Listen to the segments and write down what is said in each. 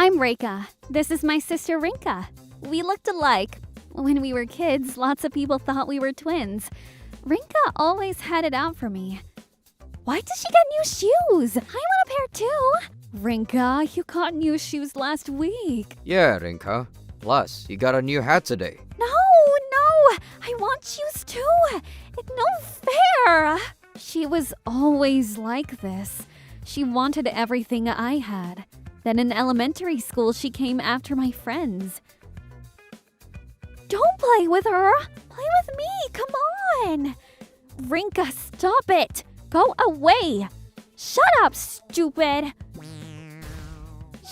I'm Reika. This is my sister Rinka. We looked alike. When we were kids, lots of people thought we were twins. Rinka always had it out for me. Why does she get new shoes? I want a pair too. Rinka, you got new shoes last week. Yeah, Rinka. Plus, you got a new hat today. No, I want shoes too. It's no fair. She was always like this. She wanted everything I had. Then in elementary school, she came after my friends. Don't play with her. Play with me. Come on. Rinka, stop it. Go away. Shut up, stupid.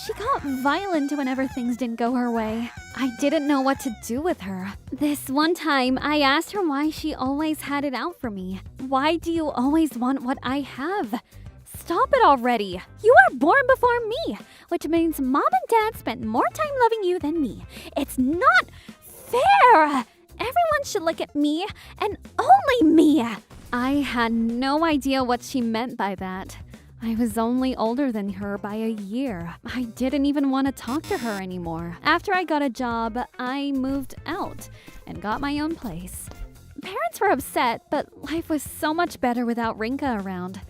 She got violent whenever things didn't go her way. I didn't know what to do with her. This one time, I asked her why she always had it out for me. Why do you always want what I have? Stop it already. You were born before me, which means mom and dad spent more time loving you than me. It's not fair. Everyone should look at me and only me. I had no idea what she meant by that. I was only older than her by a year. I didn't even want to talk to her anymore. After I got a job, I moved out and got my own place. Parents were upset, but life was so much better without Rinka around.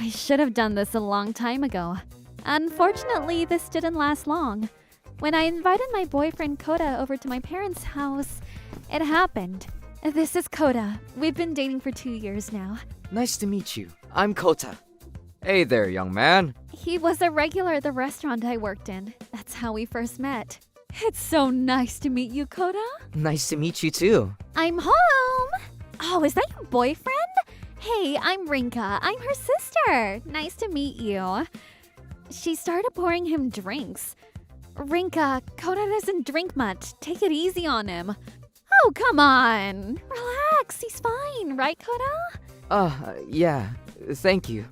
I should have done this a long time ago. Unfortunately, this didn't last long. When I invited my boyfriend Kota over to my parents' house, it happened. This is Kota. We've been dating for 2 years now. Nice to meet you. I'm Kota. Hey there, young man. He was a regular at the restaurant I worked in. That's how we first met. It's so nice to meet you, Kota. Nice to meet you too. I'm home. Oh, is that your boyfriend? Hey, I'm Rinka. I'm her sister. Nice to meet you. She started pouring him drinks. Rinka, Kota doesn't drink much. Take it easy on him. Oh, come on. Relax. He's fine, right, Kota? Yeah. Thank you.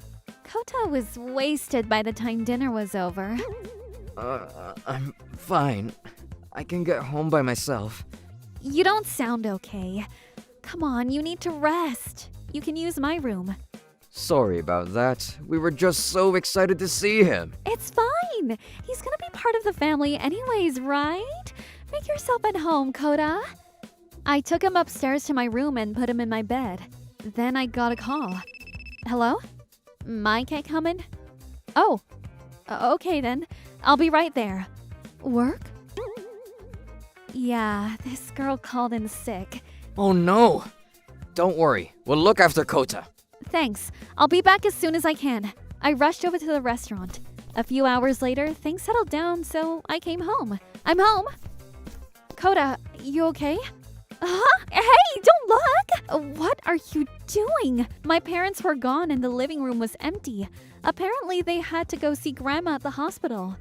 Kota was wasted by the time dinner was over. I'm fine. I can get home by myself. You don't sound okay. Come on, you need to rest. You can use my room. Sorry about that. We were just so excited to see him. It's fine. He's gonna be part of the family anyways, right? Make yourself at home, Kota. I took him upstairs to my room and put him in my bed. Then I got a call. Hello? Mike ain't coming? Oh, okay then. I'll be right there. Work? Yeah, this girl called in sick. Oh no! Don't worry, we'll look after Kota. Thanks. I'll be back as soon as I can. I rushed over to the restaurant. A few hours later, things settled down, so I came home. I'm home. Kota, you okay? Hey, don't look! What are you doing? My parents were gone and the living room was empty. Apparently, they had to go see Grandma at the hospital.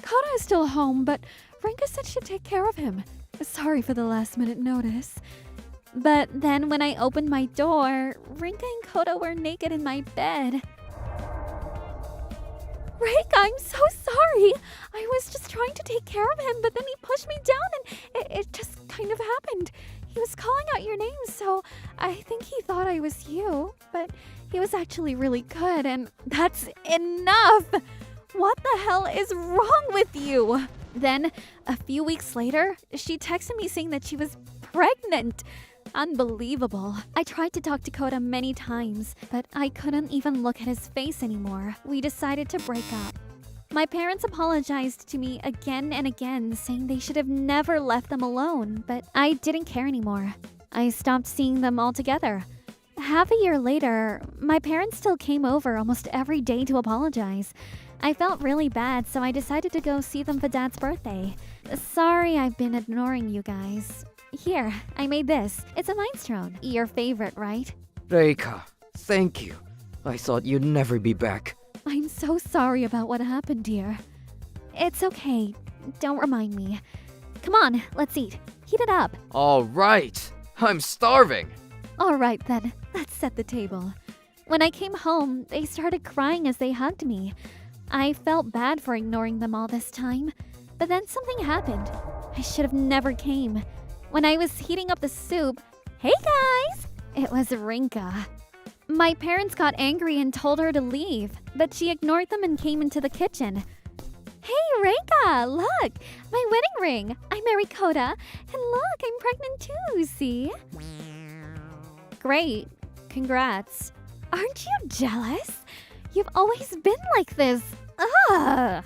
Kota is still home, but Rinka said she'd take care of him. Sorry for the last-minute notice. But then when I opened my door, Rinka and Kota were naked in my bed. Reika, I'm so sorry. I was just trying to take care of him, but then he pushed me down and it just kind of happened. He was calling out your name, so I think he thought I was you, but he was actually really good, and that's enough. What the hell is wrong with you? Then, a few weeks later, she texted me saying that she was pregnant. Unbelievable. I tried to talk to Kota many times, but I couldn't even look at his face anymore. We decided to break up. My parents apologized to me again and again, saying they should have never left them alone, but I didn't care anymore. I stopped seeing them altogether. Half a year later, my parents still came over almost every day to apologize. I felt really bad, so I decided to go see them for Dad's birthday. Sorry I've been ignoring you guys. Here, I made this. It's a minestrone. Your favorite, right? Reika, thank you. I thought you'd never be back. I'm so sorry about what happened, dear. It's okay. Don't remind me. Come on, let's eat. Heat it up. All right. I'm starving. All right then, let's set the table. When I came home, they started crying as they hugged me. I felt bad for ignoring them all this time, but then something happened. I should have never came. When I was heating up the soup, hey guys! It was Rinka. My parents got angry and told her to leave, but she ignored them and came into the kitchen. Hey, Reika, look, my wedding ring. I'm Marikota, and look, I'm pregnant too, see? Great, congrats. Aren't you jealous? You've always been like this. Ugh.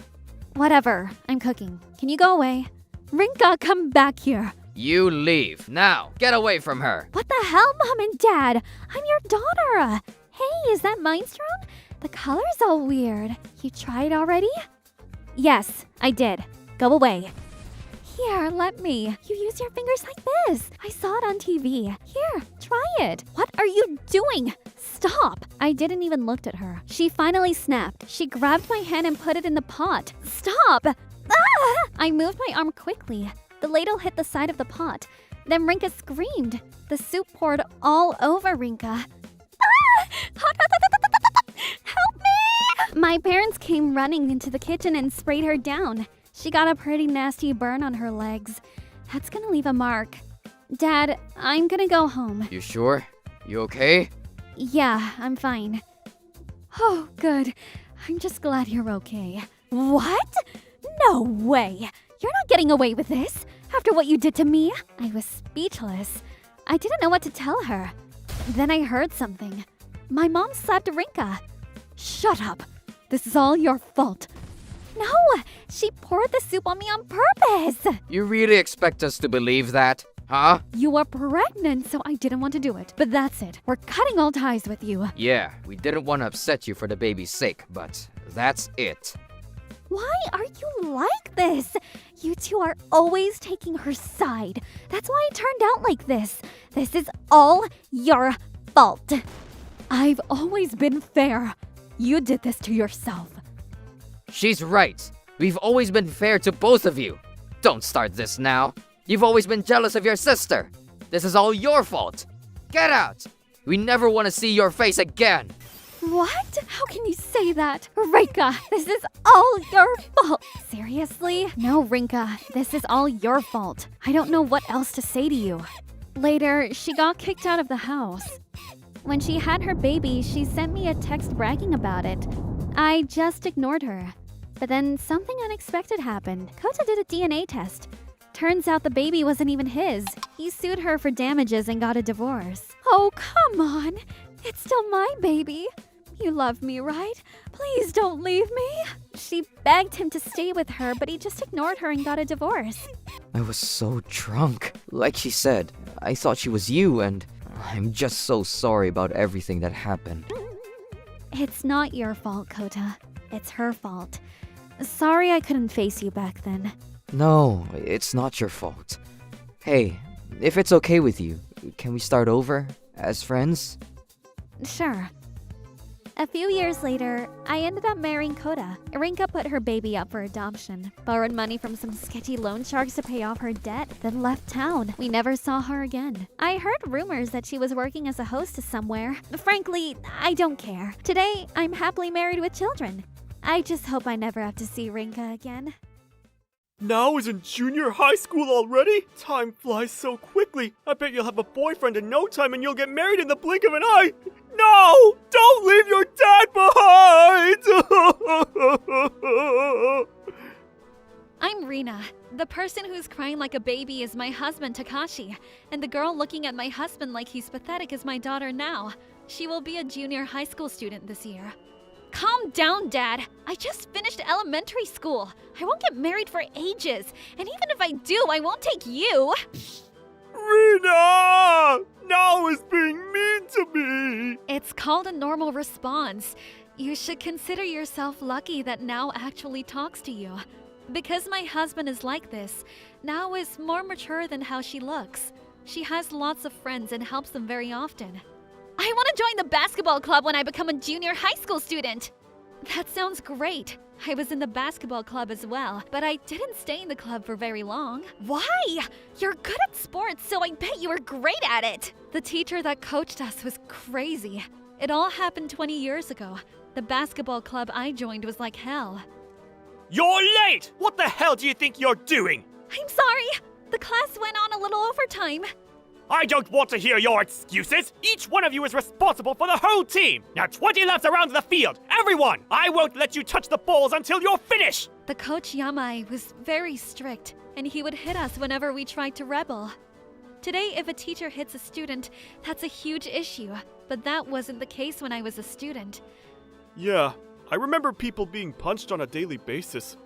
Whatever, I'm cooking. Can you go away? Rinka, come back here. You leave, now, get away from her. What the hell, Mom and Dad? I'm your daughter. Hey, is that Mindstone? The color's all weird. You tried already? Yes, I did. Go away. Here, let me. You use your fingers like this. I saw it on TV. Here, try it. What are you doing? Stop. I didn't even look at her. She finally snapped. She grabbed my hand and put it in the pot. Stop. Ah! I moved my arm quickly. The ladle hit the side of the pot. Then Rinka screamed. The soup poured all over Rinka. Ah! Help me! My parents came running into the kitchen and sprayed her down. She got a pretty nasty burn on her legs. That's gonna leave a mark. Dad, I'm gonna go home. You sure? You okay? Yeah, I'm fine. Oh, good. I'm just glad you're okay. What? No way! You're not getting away with this! After what you did to me? I was speechless. I didn't know what to tell her. Then I heard something. My mom slapped Rinka. Shut up! This is all your fault. No! She poured the soup on me on purpose! You really expect us to believe that? Huh? You were pregnant, so I didn't want to do it. But that's it. We're cutting all ties with you. Yeah, we didn't want to upset you for the baby's sake, but that's it. Why are you like this? You two are always taking her side. That's why it turned out like this. This is all your fault. I've always been fair. You did this to yourself. She's right. We've always been fair to both of you. Don't start this now. You've always been jealous of your sister. This is all your fault. Get out. We never want to see your face again. What? How can you say that? Reika, this is all your fault. Seriously? No, Rinka, this is all your fault. I don't know what else to say to you. Later, she got kicked out of the house. When she had her baby, she sent me a text bragging about it. I just ignored her. But then something unexpected happened. Kota did a DNA test. Turns out the baby wasn't even his. He sued her for damages and got a divorce. Oh, come on. It's still my baby. You love me, right? Please don't leave me. She begged him to stay with her, but he just ignored her and got a divorce. I was so drunk. Like she said, I thought she was you, and I'm just so sorry about everything that happened. It's not your fault, Kota. It's her fault. Sorry I couldn't face you back then. No, it's not your fault. Hey, if it's okay with you, can we start over as friends? Sure. A few years later, I ended up marrying Kota. Rinka put her baby up for adoption, borrowed money from some sketchy loan sharks to pay off her debt, then left town. We never saw her again. I heard rumors that she was working as a hostess somewhere. Frankly, I don't care. Today, I'm happily married with children. I just hope I never have to see Rinka again. Now is in junior high school already? Time flies so quickly. I bet you'll have a boyfriend in no time and you'll get married in the blink of an eye. No! Don't leave your dad behind! I'm Reena. The person who's crying like a baby is my husband, Takashi. And the girl looking at my husband like he's pathetic is my daughter now. She will be a junior high school student this year. Calm down, Dad. I just finished elementary school. I won't get married for ages. And even if I do, I won't take you. Reena! Now is being mean to me! It's called a normal response. You should consider yourself lucky that Now actually talks to you. Because my husband is like this, Now is more mature than how she looks. She has lots of friends and helps them very often. I want to join the basketball club when I become a junior high school student. That sounds great. I was in the basketball club as well, but I didn't stay in the club for very long. Why? You're good at sports, so I bet you were great at it. The teacher that coached us was crazy. It all happened 20 years ago. The basketball club I joined was like hell. You're late! What the hell do you think you're doing? I'm sorry. The class went on a little overtime. I don't want to hear your excuses! Each one of you is responsible for the whole team! Now 20 laps around the field! Everyone! I won't let you touch the balls until you're finished! The coach Yamai was very strict, and he would hit us whenever we tried to rebel. Today, if a teacher hits a student, that's a huge issue, but that wasn't the case when I was a student. Yeah, I remember people being punched on a daily basis.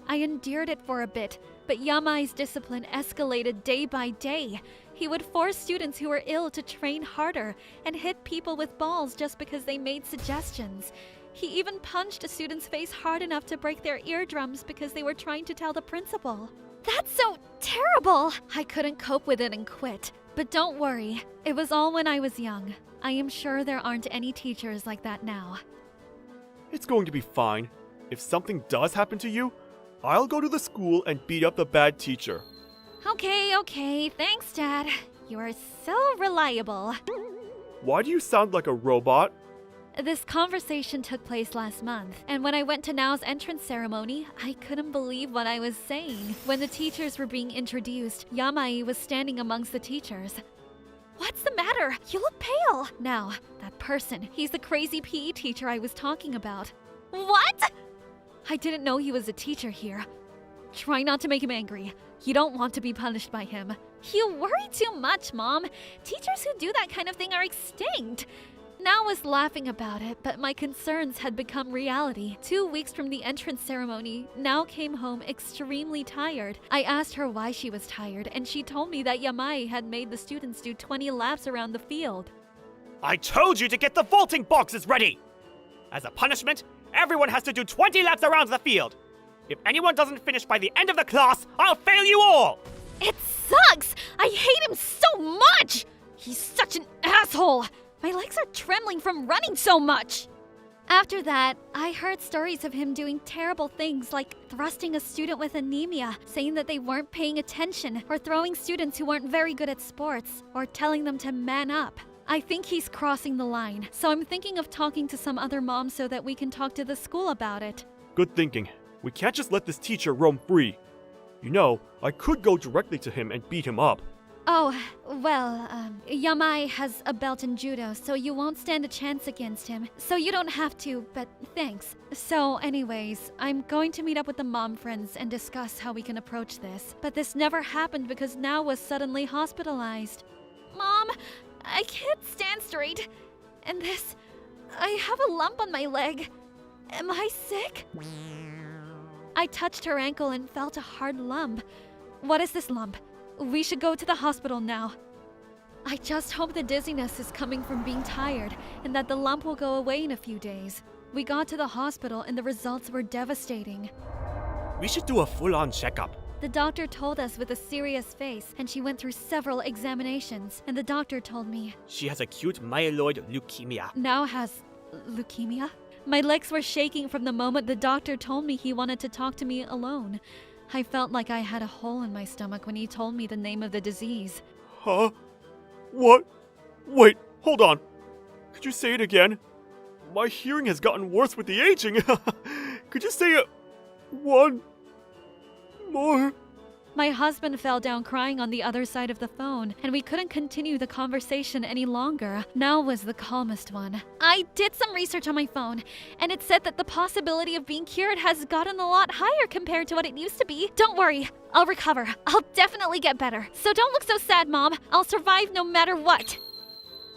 I endured it for a bit, but Yamai's discipline escalated day by day. He would force students who were ill to train harder and hit people with balls just because they made suggestions. He even punched a student's face hard enough to break their eardrums because they were trying to tell the principal. That's so terrible! I couldn't cope with it and quit. But don't worry, it was all when I was young. I am sure there aren't any teachers like that now. It's going to be fine. If something does happen to you, I'll go to the school and beat up the bad teacher. Okay, thanks, Dad. You are so reliable. Why do you sound like a robot? This conversation took place last month, and when I went to Nao's entrance ceremony, I couldn't believe what I was saying. When the teachers were being introduced, Yamai was standing amongst the teachers. What's the matter? You look pale. Now, that person, he's the crazy PE teacher I was talking about. What? I didn't know he was a teacher here. Try not to make him angry. You don't want to be punished by him. You worry too much, Mom. Teachers who do that kind of thing are extinct. Now was laughing about it, but my concerns had become reality. 2 weeks from the entrance ceremony, Now came home extremely tired. I asked her why she was tired, and she told me that Yamai had made the students do 20 laps around the field. I told you to get the vaulting boxes ready! As a punishment, everyone has to do 20 laps around the field. If anyone doesn't finish by the end of the class, I'll fail you all! It sucks! I hate him so much! He's such an asshole! My legs are trembling from running so much! After that, I heard stories of him doing terrible things like thrusting a student with anemia, saying that they weren't paying attention, or throwing students who weren't very good at sports, or telling them to man up. I think he's crossing the line, so I'm thinking of talking to some other moms so that we can talk to the school about it. Good thinking. We can't just let this teacher roam free. You know, I could go directly to him and beat him up. Oh, well, Yamai has a belt in judo, so you won't stand a chance against him. So you don't have to, but thanks. So anyways, I'm going to meet up with the mom friends and discuss how we can approach this. But this never happened because Now was suddenly hospitalized. Mom, I can't stand straight. And this, I have a lump on my leg. Am I sick? I touched her ankle and felt a hard lump. What is this lump? We should go to the hospital now. I just hope the dizziness is coming from being tired and that the lump will go away in a few days. We got to the hospital and the results were devastating. We should do a full-on checkup. The doctor told us with a serious face, and she went through several examinations, and the doctor told me She has acute myeloid leukemia. Now has leukemia? My legs were shaking from the moment the doctor told me he wanted to talk to me alone. I felt like I had a hole in my stomach when he told me the name of the disease. Huh? What? Wait, hold on. Could you say it again? My hearing has gotten worse with the aging. Could you say it one more? My husband fell down crying on the other side of the phone, and we couldn't continue the conversation any longer. Now was the calmest one. I did some research on my phone, and it said that the possibility of being cured has gotten a lot higher compared to what it used to be. Don't worry, I'll recover. I'll definitely get better. So don't look so sad, Mom. I'll survive no matter what.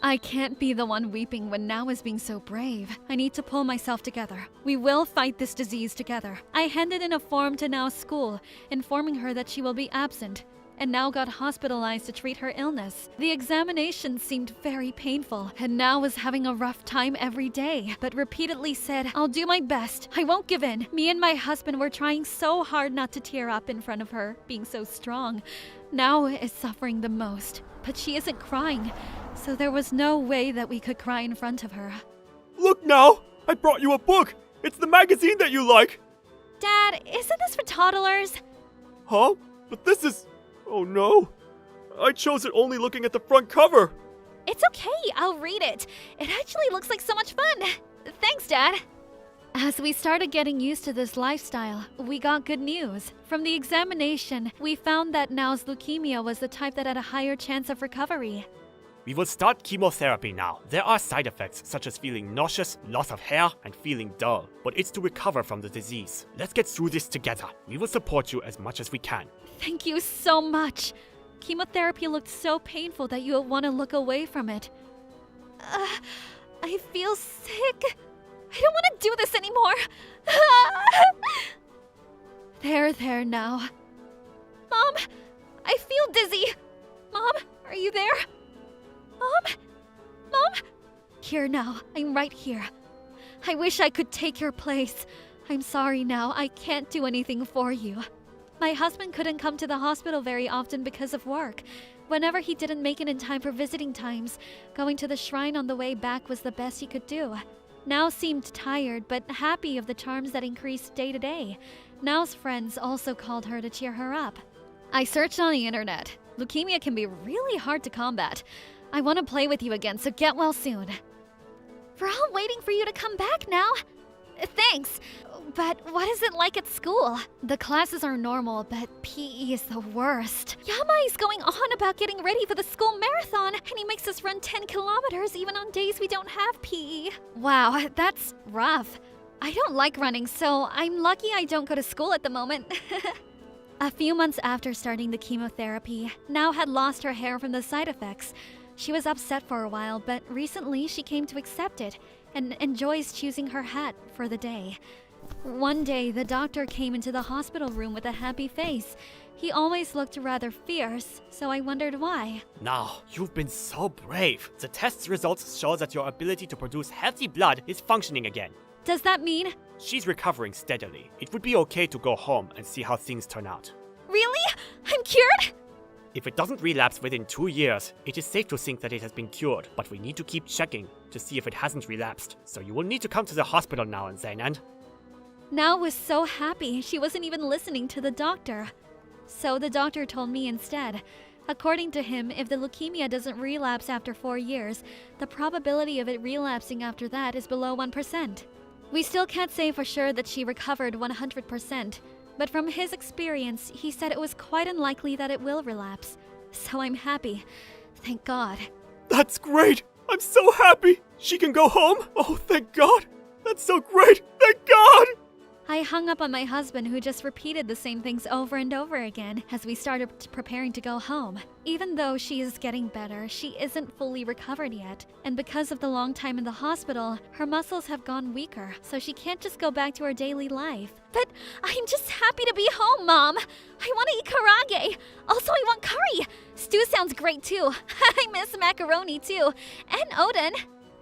I can't be the one weeping when Now is being so brave. I need to pull myself together. We will fight this disease together. I handed in a form to Nao's school, informing her that she will be absent, and Now got hospitalized to treat her illness. The examination seemed very painful, and Now was having a rough time every day, but repeatedly said, I'll do my best. I won't give in. Me and my husband were trying so hard not to tear up in front of her, being so strong. Now is suffering the most, but she isn't crying. So there was no way that we could cry in front of her. Look now! I brought you a book! It's the magazine that you like! Dad, isn't this for toddlers? Huh? But this is... Oh no. I chose it only looking at the front cover. It's okay, I'll read it. It actually looks like so much fun. Thanks, Dad. As we started getting used to this lifestyle, we got good news. From the examination, we found that Nao's leukemia was the type that had a higher chance of recovery. We will start chemotherapy now. There are side effects such as feeling nauseous, loss of hair, and feeling dull, but it's to recover from the disease. Let's get through this together. We will support you as much as we can. Thank you so much. Chemotherapy looked so painful that you would want to look away from it. I feel sick. I don't want to do this anymore. There now. Mom, I feel dizzy. Mom, are you there? Mom? Here now, I'm right here. I wish I could take your place. I'm sorry now, I can't do anything for you. My husband couldn't come to the hospital very often because of work. Whenever he didn't make it in time for visiting times, going to the shrine on the way back was the best he could do. Now seemed tired, but happy of the charms that increased day to day. Now's friends also called her to cheer her up. I searched on the internet. Leukemia can be really hard to combat. I want to play with you again, so get well soon. We're all waiting for you to come back now. Thanks, but what is it like at school? The classes are normal, but PE is the worst. Yama is going on about getting ready for the school marathon, and he makes us run 10 kilometers even on days we don't have PE. Wow, that's rough. I don't like running, so I'm lucky I don't go to school at the moment. A few months after starting the chemotherapy, Now had lost her hair from the side effects. She was upset for a while, but recently she came to accept it and enjoys choosing her hat for the day. One day, the doctor came into the hospital room with a happy face. He always looked rather fierce, so I wondered why. Now, you've been so brave. The test results show that your ability to produce healthy blood is functioning again. Does that mean? She's recovering steadily. It would be okay to go home and see how things turn out. Really? I'm cured? If it doesn't relapse within 2 years, it is safe to think that it has been cured, but we need to keep checking to see if it hasn't relapsed. So you will need to come to the hospital now and then, and... Now was so happy she wasn't even listening to the doctor. So the doctor told me instead. According to him, if the leukemia doesn't relapse after 4 years, the probability of it relapsing after that is below 1%. We still can't say for sure that she recovered 100%, but from his experience, he said it was quite unlikely that it will relapse. So I'm happy. Thank God. That's great! I'm so happy! She can go home? Oh, thank God! That's so great! Thank God! I hung up on my husband, who just repeated the same things over and over again as we started preparing to go home. Even though she is getting better, she isn't fully recovered yet. And because of the long time in the hospital, her muscles have gone weaker, so she can't just go back to her daily life. But I'm just happy to be home, Mom! I want to eat karage! Also, I want curry! Stew sounds great too. I miss macaroni too. And Odin.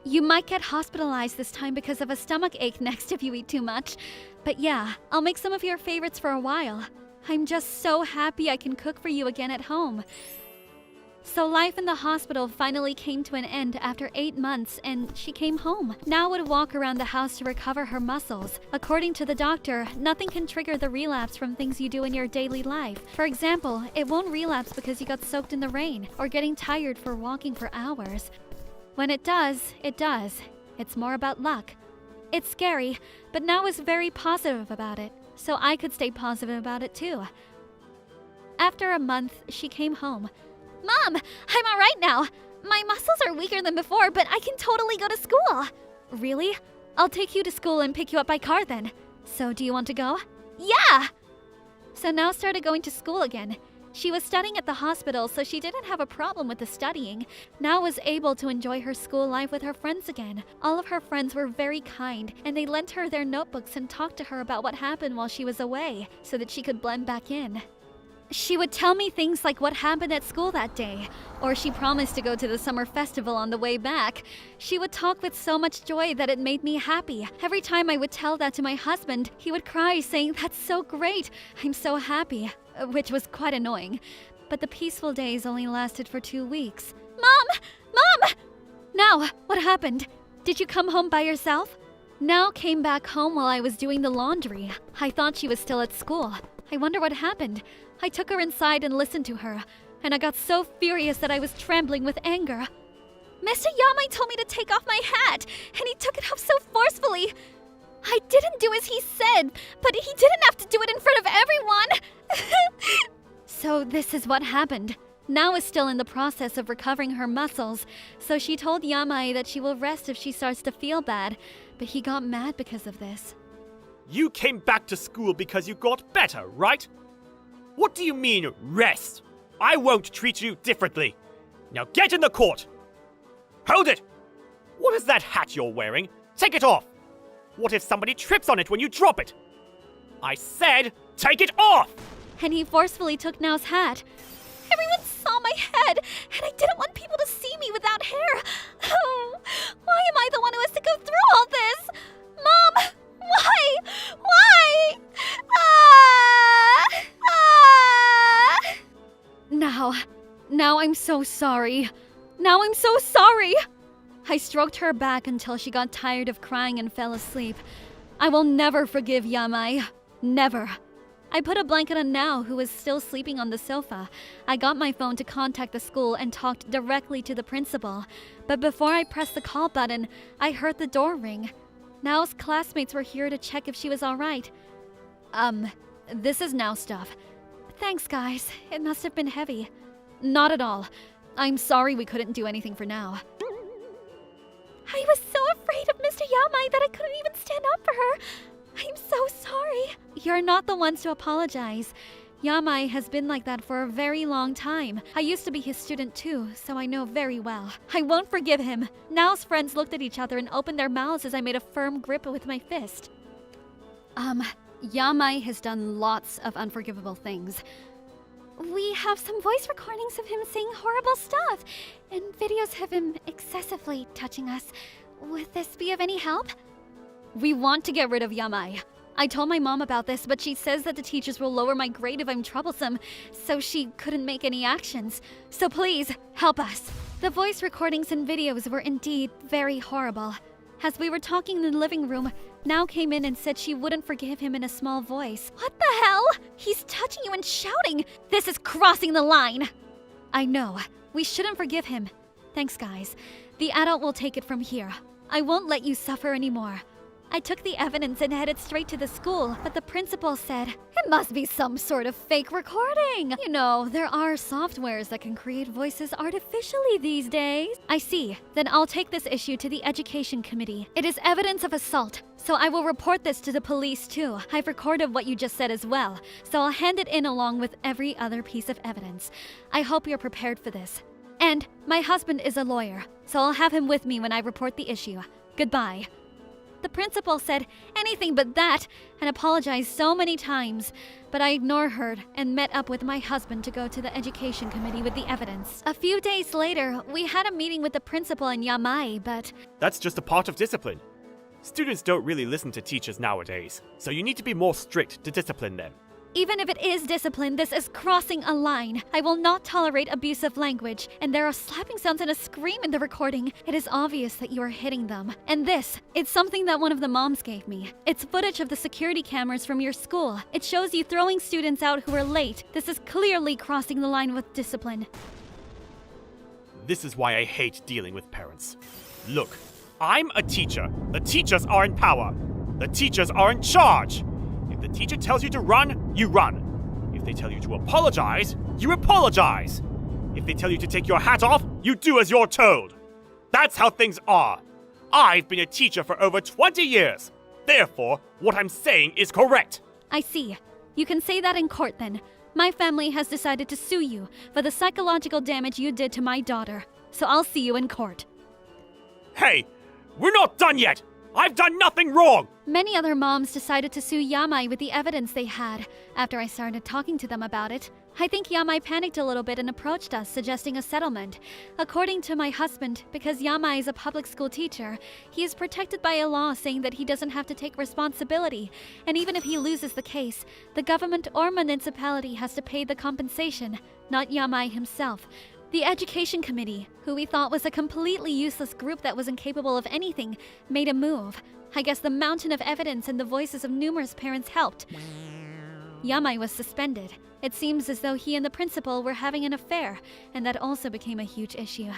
You might get hospitalized this time because of a stomach ache next if you eat too much. But yeah, I'll make some of your favorites for a while. I'm just so happy I can cook for you again at home. So life in the hospital finally came to an end after 8 months, and she came home. Now would walk around the house to recover her muscles. According to the doctor, nothing can trigger the relapse from things you do in your daily life. For example, it won't relapse because you got soaked in the rain or getting tired for walking for hours. When it does, it does. It's more about luck. It's scary, but Now is very positive about it, so I could stay positive about it too. After a month, she came home. Mom, I'm alright now. My muscles are weaker than before, but I can totally go to school. Really? I'll take you to school and pick you up by car then. So do you want to go? Yeah! So Now started going to school again. She was studying at the hospital, so she didn't have a problem with the studying. Now was able to enjoy her school life with her friends again. All of her friends were very kind, and they lent her their notebooks and talked to her about what happened while she was away, so that she could blend back in. She would tell me things like what happened at school that day, or she promised to go to the summer festival on the way back. She would talk with so much joy that it made me happy. Every time I would tell that to my husband, he would cry saying, "That's so great, I'm so happy," which was quite annoying. But the peaceful days only lasted for 2 weeks. Mom! Mom! Now, what happened? Did you come home by yourself? Now came back home while I was doing the laundry. I thought she was still at school. I wonder what happened. I took her inside and listened to her, and I got so furious that I was trembling with anger. Mr. Yamai told me to take off my hat, and he took it off so forcefully. I didn't do as he said, but he didn't have to do it in front of everyone. So this is what happened. Nao is still in the process of recovering her muscles, so she told Yamai that she will rest if she starts to feel bad, but he got mad because of this. You came back to school because you got better, right? What do you mean, rest? I won't treat you differently. Now get in the court! Hold it! What is that hat you're wearing? Take it off! What if somebody trips on it when you drop it? I said, take it off! And he forcefully took Nao's hat. Everyone saw my head, and I didn't want people to see me without hair. Oh, why am I the one who has to go through all this? Mom, why? Why? Now I'm so sorry. Now I'm so sorry. I stroked her back until she got tired of crying and fell asleep. I will never forgive Yamai. Never. I put a blanket on Nao, who was still sleeping on the sofa. I got my phone to contact the school and talked directly to the principal. But before I pressed the call button, I heard the door ring. Nao's classmates were here to check if she was alright. This is Nao stuff. Thanks, guys. It must have been heavy. Not at all. I'm sorry we couldn't do anything for Nao. I was so afraid of Mr. Yamai that I couldn't even stand up for her. I'm so sorry. You're not the ones to apologize. Yamai has been like that for a very long time. I used to be his student too, so I know very well. I won't forgive him. Nao's friends looked at each other and opened their mouths as I made a firm grip with my fist. Yamai has done lots of unforgivable things. We have some voice recordings of him saying horrible stuff, and videos of him excessively touching us. Would this be of any help? We want to get rid of Yamai. I told my mom about this, but she says that the teachers will lower my grade if I'm troublesome, so she couldn't make any actions. So please, help us. The voice recordings and videos were indeed very horrible. As we were talking in the living room, Nao came in and said she wouldn't forgive him in a small voice. What the hell? He's touching you and shouting. This is crossing the line. I know. We shouldn't forgive him. Thanks, guys. The adult will take it from here. I won't let you suffer anymore. I took the evidence and headed straight to the school, but the principal said, it must be some sort of fake recording. You know, there are softwares that can create voices artificially these days. I see. Then I'll take this issue to the education committee. It is evidence of assault, so I will report this to the police too. I've recorded what you just said as well, so I'll hand it in along with every other piece of evidence. I hope you're prepared for this. And my husband is a lawyer, so I'll have him with me when I report the issue. Goodbye. The principal said anything but that and apologized so many times, but I ignored her and met up with my husband to go to the education committee with the evidence. A few days later, we had a meeting with the principal and Yamai, but... That's just a part of discipline. Students don't really listen to teachers nowadays, so you need to be more strict to discipline them. Even if it is discipline, this is crossing a line. I will not tolerate abusive language, and there are slapping sounds and a scream in the recording. It is obvious that you are hitting them. And this, it's something that one of the moms gave me. It's footage of the security cameras from your school. It shows you throwing students out who are late. This is clearly crossing the line with discipline. This is why I hate dealing with parents. Look, I'm a teacher. The teachers are in power. The teachers are in charge. If the teacher tells you to run, you run. If they tell you to apologize, you apologize. If they tell you to take your hat off, you do as you're told. That's how things are. I've been a teacher for over 20 years. Therefore, what I'm saying is correct. I see. You can say that in court then. My family has decided to sue you for the psychological damage you did to my daughter. So I'll see you in court. Hey, we're not done yet. I've done nothing wrong! Many other moms decided to sue Yamai with the evidence they had after I started talking to them about it. I think Yamai panicked a little bit and approached us, suggesting a settlement. According to my husband, because Yamai is a public school teacher, he is protected by a law saying that he doesn't have to take responsibility. And even if he loses the case, the government or municipality has to pay the compensation, not Yamai himself. The education committee, who we thought was a completely useless group that was incapable of anything, made a move. I guess the mountain of evidence and the voices of numerous parents helped. Yamai was suspended. It seems as though he and the principal were having an affair, and that also became a huge issue.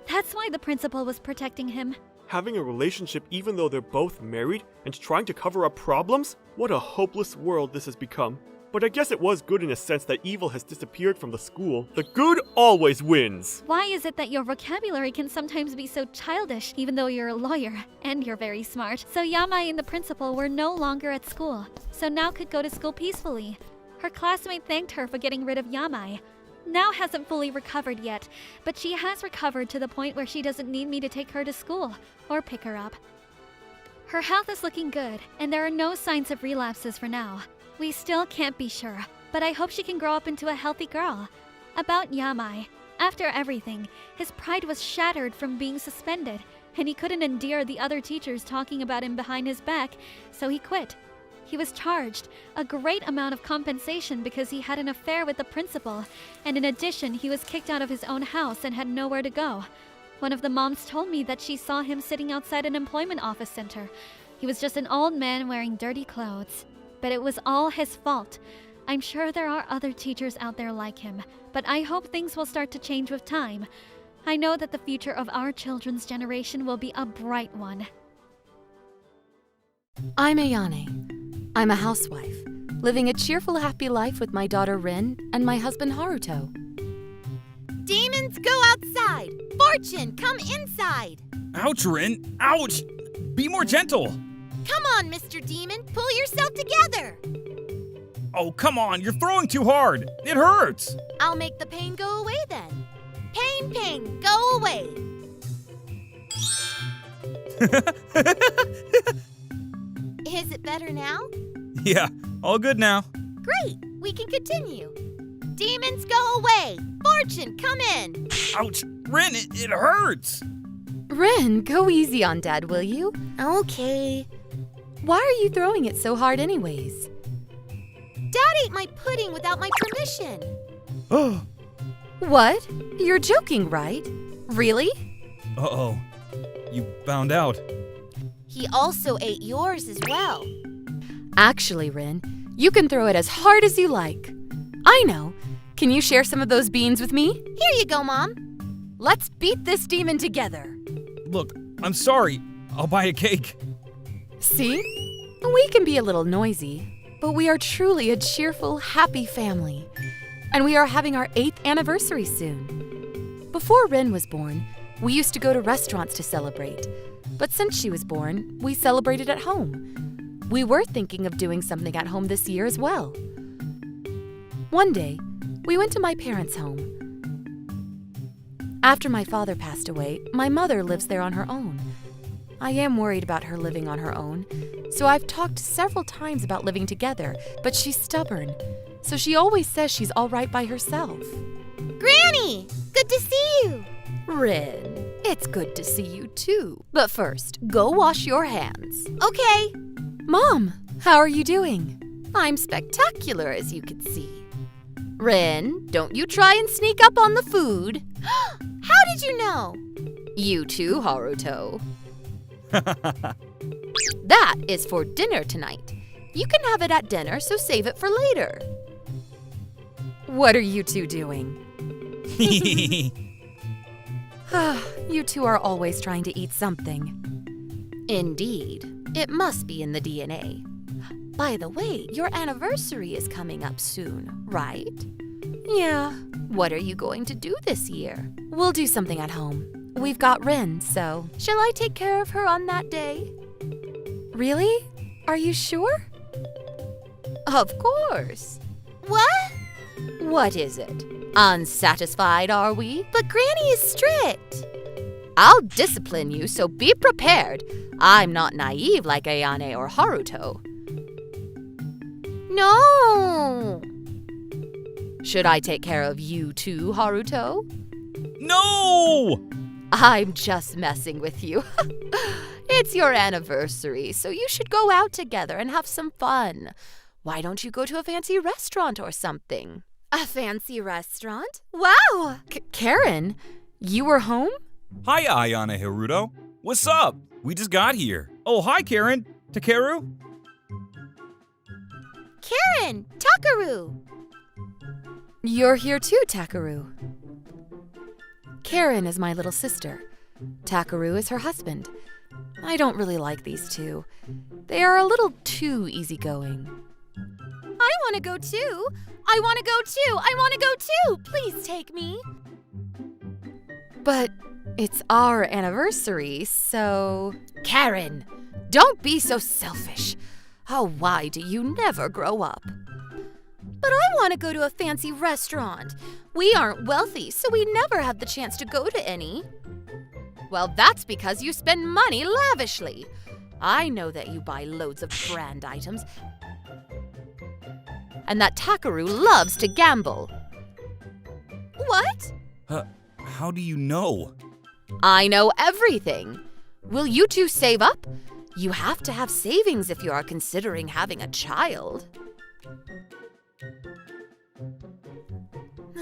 That's why the principal was protecting him. Having a relationship even though they're both married and trying to cover up problems? What a hopeless world this has become. But I guess it was good in a sense that evil has disappeared from the school. The good always wins! Why is it that your vocabulary can sometimes be so childish, even though you're a lawyer, and you're very smart? So Yamai and the principal were no longer at school, so Now could go to school peacefully. Her classmate thanked her for getting rid of Yamai. Now hasn't fully recovered yet, but she has recovered to the point where she doesn't need me to take her to school or pick her up. Her health is looking good, and there are no signs of relapses for now. We still can't be sure, but I hope she can grow up into a healthy girl. About Yamai, after everything, his pride was shattered from being suspended, and he couldn't endure the other teachers talking about him behind his back, so he quit. He was charged a great amount of compensation because he had an affair with the principal, and in addition, he was kicked out of his own house and had nowhere to go. One of the moms told me that she saw him sitting outside an employment office center. He was just an old man wearing dirty clothes. But it was all his fault. I'm sure there are other teachers out there like him, but I hope things will start to change with time. I know that the future of our children's generation will be a bright one. I'm Ayane. I'm a housewife, living a cheerful, happy life with my daughter Rin and my husband Haruto. Demons, go outside! Fortune, come inside! Ouch, Rin! Ouch! Be more gentle! Come on, Mr. Demon, pull yourself together! Oh, come on, you're throwing too hard! It hurts! I'll make the pain go away then. Pain, go away! Is it better now? Yeah, all good now. Great, we can continue. Demons, go away! Fortune, come in! Ouch! Rin, it hurts! Rin, go easy on Dad, will you? Okay. Why are you throwing it so hard anyways? Dad ate my pudding without my permission. Oh. What? You're joking, right? Really? Uh-oh. You found out. He also ate yours as well. Actually, Rin, you can throw it as hard as you like. I know. Can you share some of those beans with me? Here you go, Mom. Let's beat this demon together. Look, I'm sorry. I'll buy a cake. See? We can be a little noisy, but we are truly a cheerful, happy family. And we are having our 8th anniversary soon. Before Rin was born, we used to go to restaurants to celebrate. But since she was born, we celebrated at home. We were thinking of doing something at home this year as well. One day, we went to my parents' home. After my father passed away, my mother lives there on her own. I am worried about her living on her own, so I've talked several times about living together, but she's stubborn, so she always says she's all right by herself. Granny, good to see you. Rin, it's good to see you too. But first, go wash your hands. Okay. Mom, how are you doing? I'm spectacular, as you can see. Rin, don't you try and sneak up on the food. How did you know? You too, Haruto. That is for dinner tonight. You can have it at dinner, so save it for later. What are you two doing? You two are always trying to eat something. Indeed, it must be in the DNA. By the way, your anniversary is coming up soon, right? Yeah. What are you going to do this year? We'll do something at home. We've got Rin, so shall I take care of her on that day? Really? Are you sure? Of course. What? What is it? Unsatisfied, are we? But Granny is strict. I'll discipline you, so be prepared. I'm not naive like Ayane or Haruto. No. Should I take care of you too, Haruto? No! I'm just messing with you. It's your anniversary, so you should go out together and have some fun. Why don't you go to a fancy restaurant or something? A fancy restaurant? Wow! Karen, you were home? Hi, Ayane Haruto. What's up? We just got here. Oh, hi, Karen. Takeru? Karen! Takaru! You're here too, Takaru. Karen is my little sister. Takaru is her husband. I don't really like these two. They are a little too easygoing. I'm want to go too. I want to go too. I want to go too. Please take me. But it's our anniversary, so... Karen, don't be so selfish. Oh, why do you never grow up? But I want to go to a fancy restaurant. We aren't wealthy, so we never have the chance to go to any. Well, that's because you spend money lavishly. I know that you buy loads of brand items, and that Takaru loves to gamble. What? How do you know? I know everything. Will you two save up? You have to have savings if you are considering having a child.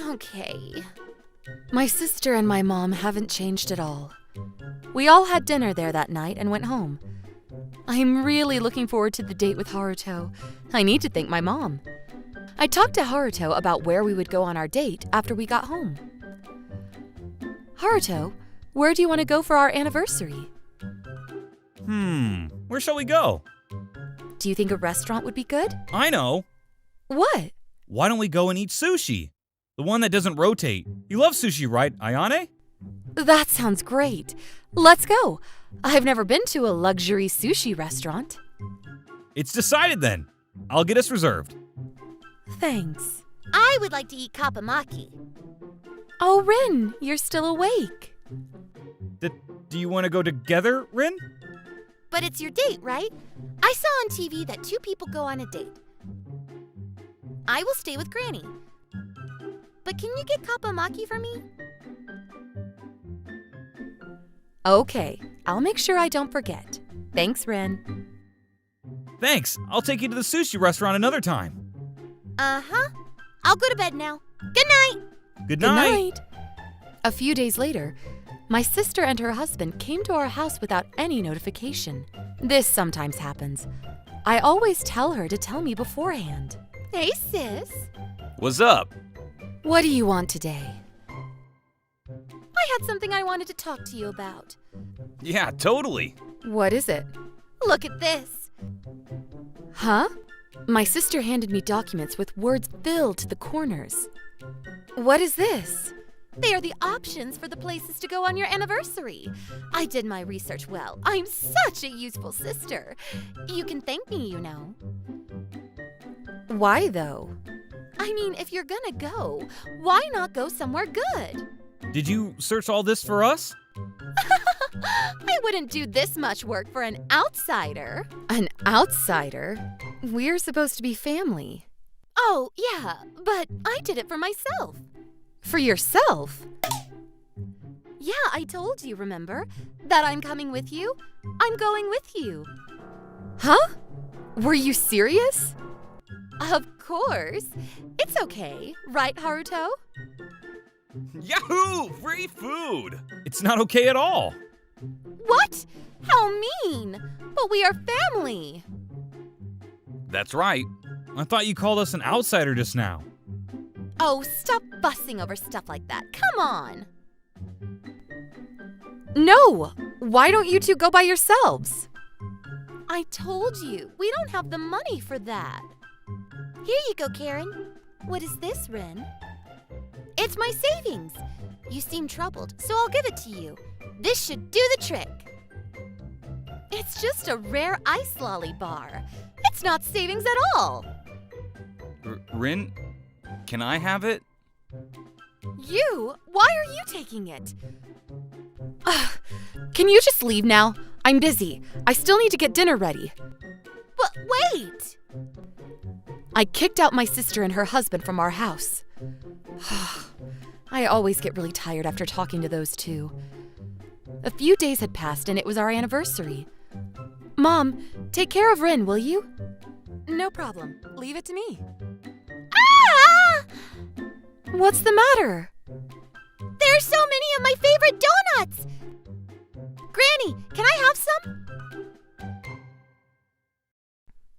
Okay. My sister and my mom haven't changed at all. We all had dinner there that night and went home. I'm really looking forward to the date with Haruto. I need to thank my mom. I talked to Haruto about where we would go on our date after we got home. Haruto, where do you want to go for our anniversary? Where shall we go? Do you think a restaurant would be good? I know. What? Why don't we go and eat sushi? The one that doesn't rotate. You love sushi, right, Ayane? That sounds great. Let's go. I've never been to a luxury sushi restaurant. It's decided then. I'll get us reserved. Thanks. I would like to eat kappamaki. Oh, Rin, you're still awake. Do you want to go together, Rin? But it's your date, right? I saw on TV that 2 people go on a date. I will stay with Granny. But can you get kappamaki for me? Okay, I'll make sure I don't forget. Thanks, Rin. Thanks. I'll take you to the sushi restaurant another time. Uh-huh. I'll go to bed now. Good night. Good Good night. night. A few days later, my sister and her husband came to our house without any notification. This sometimes happens. I always tell her to tell me beforehand. Hey, sis. What's up? What do you want today? I had something I wanted to talk to you about. Yeah, totally. What is it? Look at this. Huh? My sister handed me documents with words filled to the corners. What is this? They are the options for the places to go on your anniversary. I did my research well. I'm such a useful sister. You can thank me, you know. Why, though? I mean, if you're gonna go, why not go somewhere good? Did you search all this for us? I wouldn't do this much work for an outsider. An outsider? We're supposed to be family. Oh, yeah, but I did it for myself. For yourself? Yeah, I told you, remember? That I'm coming with you. I'm going with you. Huh? Were you serious? Of course. It's okay, right, Haruto? Yahoo! Free food! It's not okay at all. What? How mean! But we are family. That's right. I thought you called us an outsider just now. Oh, stop fussing over stuff like that. Come on. No! Why don't you two go by yourselves? I told you, we don't have the money for that. Here you go, Karen. What is this, Rin? It's my savings. You seem troubled, so I'll give it to you. This should do the trick. It's just a rare ice lolly bar. It's not savings at all. Rin, can I have it? You? Why are you taking it? Can you just leave now? I'm busy. I still need to get dinner ready. But wait! I kicked out my sister and her husband from our house. I always get really tired after talking to those two. A few days had passed and it was our anniversary. Mom, take care of Rin, will you? No problem. Leave it to me. Ah! What's the matter? There's so many of my favorite donuts! Granny, can I have some?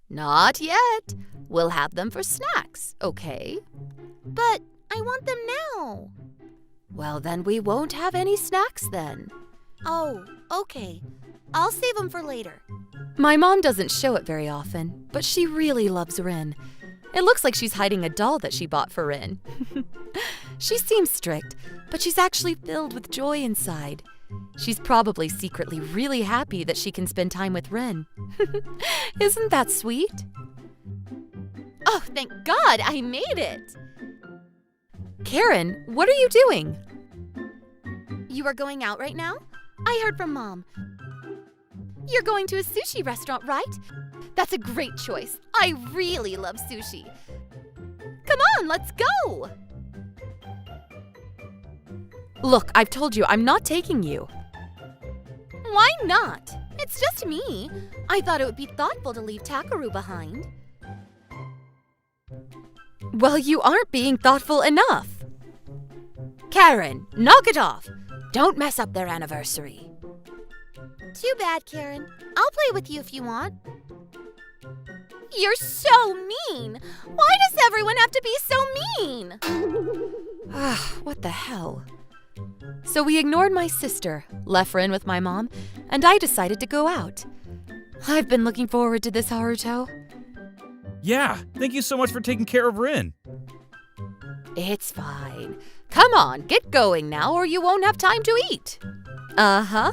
Not yet. We'll have them for snacks, okay? But I want them now. Well, then we won't have any snacks then. Oh, okay. I'll save them for later. My mom doesn't show it very often, but she really loves Rin. It looks like she's hiding a doll that she bought for Rin. She seems strict, but she's actually filled with joy inside. She's probably secretly really happy that she can spend time with Rin. Isn't that sweet? Oh, thank God, I made it! Karen, what are you doing? You are going out right now? I heard from Mom. You're going to a sushi restaurant, right? That's a great choice. I really love sushi. Come on, let's go! Look, I've told you I'm not taking you. Why not? It's just me. I thought it would be thoughtful to leave Takaru behind. Well, you aren't being thoughtful enough. Karen, knock it off. Don't mess up their anniversary. Too bad, Karen. I'll play with you if you want. You're so mean! Why does everyone have to be so mean? What the hell? So we ignored my sister, left Rin with my mom, and I decided to go out. I've been looking forward to this, Haruto. Yeah, thank you so much for taking care of Rin. It's fine. Come on, get going now or you won't have time to eat. Uh-huh.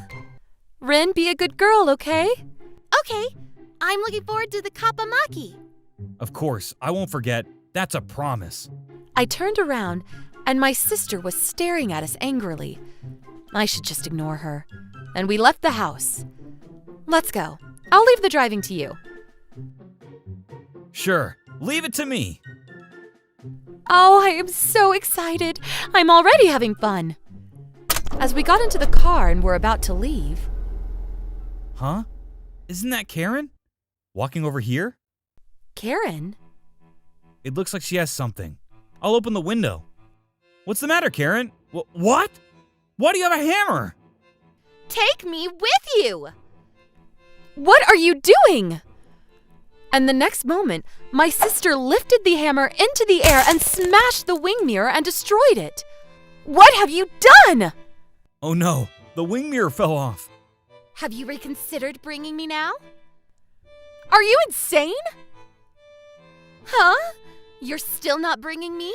Rin, be a good girl, okay? Okay. I'm looking forward to the kappamaki. Of course, I won't forget. That's a promise. I turned around and my sister was staring at us angrily. I should just ignore her. And we left the house. Let's go. I'll leave the driving to you. Sure, leave it to me. Oh, I am so excited. I'm already having fun. As we got into the car and were about to leave... Huh? Isn't that Karen? Walking over here? Karen? It looks like she has something. I'll open the window. What's the matter, Karen? What? Why do you have a hammer? Take me with you! What are you doing? And the next moment, my sister lifted the hammer into the air and smashed the wing mirror and destroyed it. What have you done? Oh no, the wing mirror fell off. Have you reconsidered bringing me now? Are you insane? Huh? You're still not bringing me?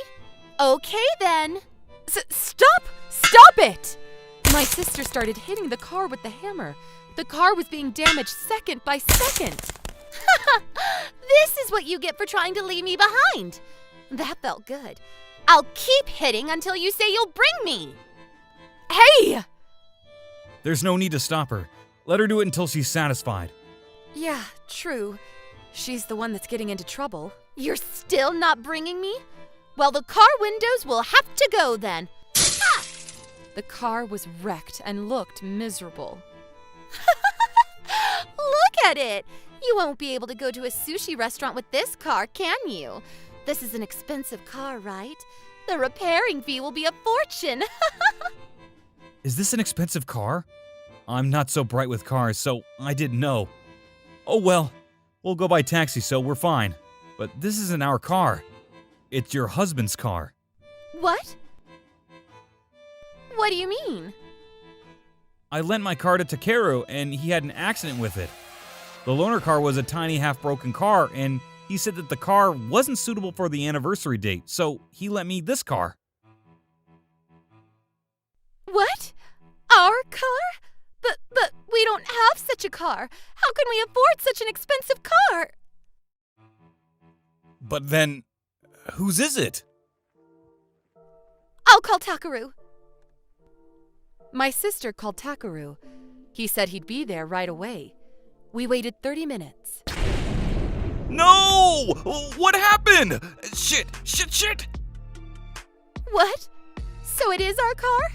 Okay then. Stop! Stop it! My sister started hitting the car with the hammer. The car was being damaged second by second. This is what you get for trying to leave me behind. That felt good. I'll keep hitting until you say you'll bring me. Hey! There's no need to stop her. Let her do it until she's satisfied. Yeah, true. She's the one that's getting into trouble. You're still not bringing me? Well, the car windows will have to go then. Ha! The car was wrecked and looked miserable. Look at it! You won't be able to go to a sushi restaurant with this car, can you? This is an expensive car, right? The repairing fee will be a fortune. Is this an expensive car? I'm not so bright with cars, so I didn't know. Oh well, we'll go by taxi, so we're fine. But this isn't our car. It's your husband's car. What? What do you mean? I lent my car to Takeru, and he had an accident with it. The loaner car was a tiny half-broken car, and he said that the car wasn't suitable for the anniversary date, so he lent me this car. What? Our car? But we don't have such a car. How can we afford such an expensive car? But then, whose is it? I'll call Takaru. My sister called Takaru. He said he'd be there right away. We waited 30 minutes. No! What happened? Shit! What? So it is our car?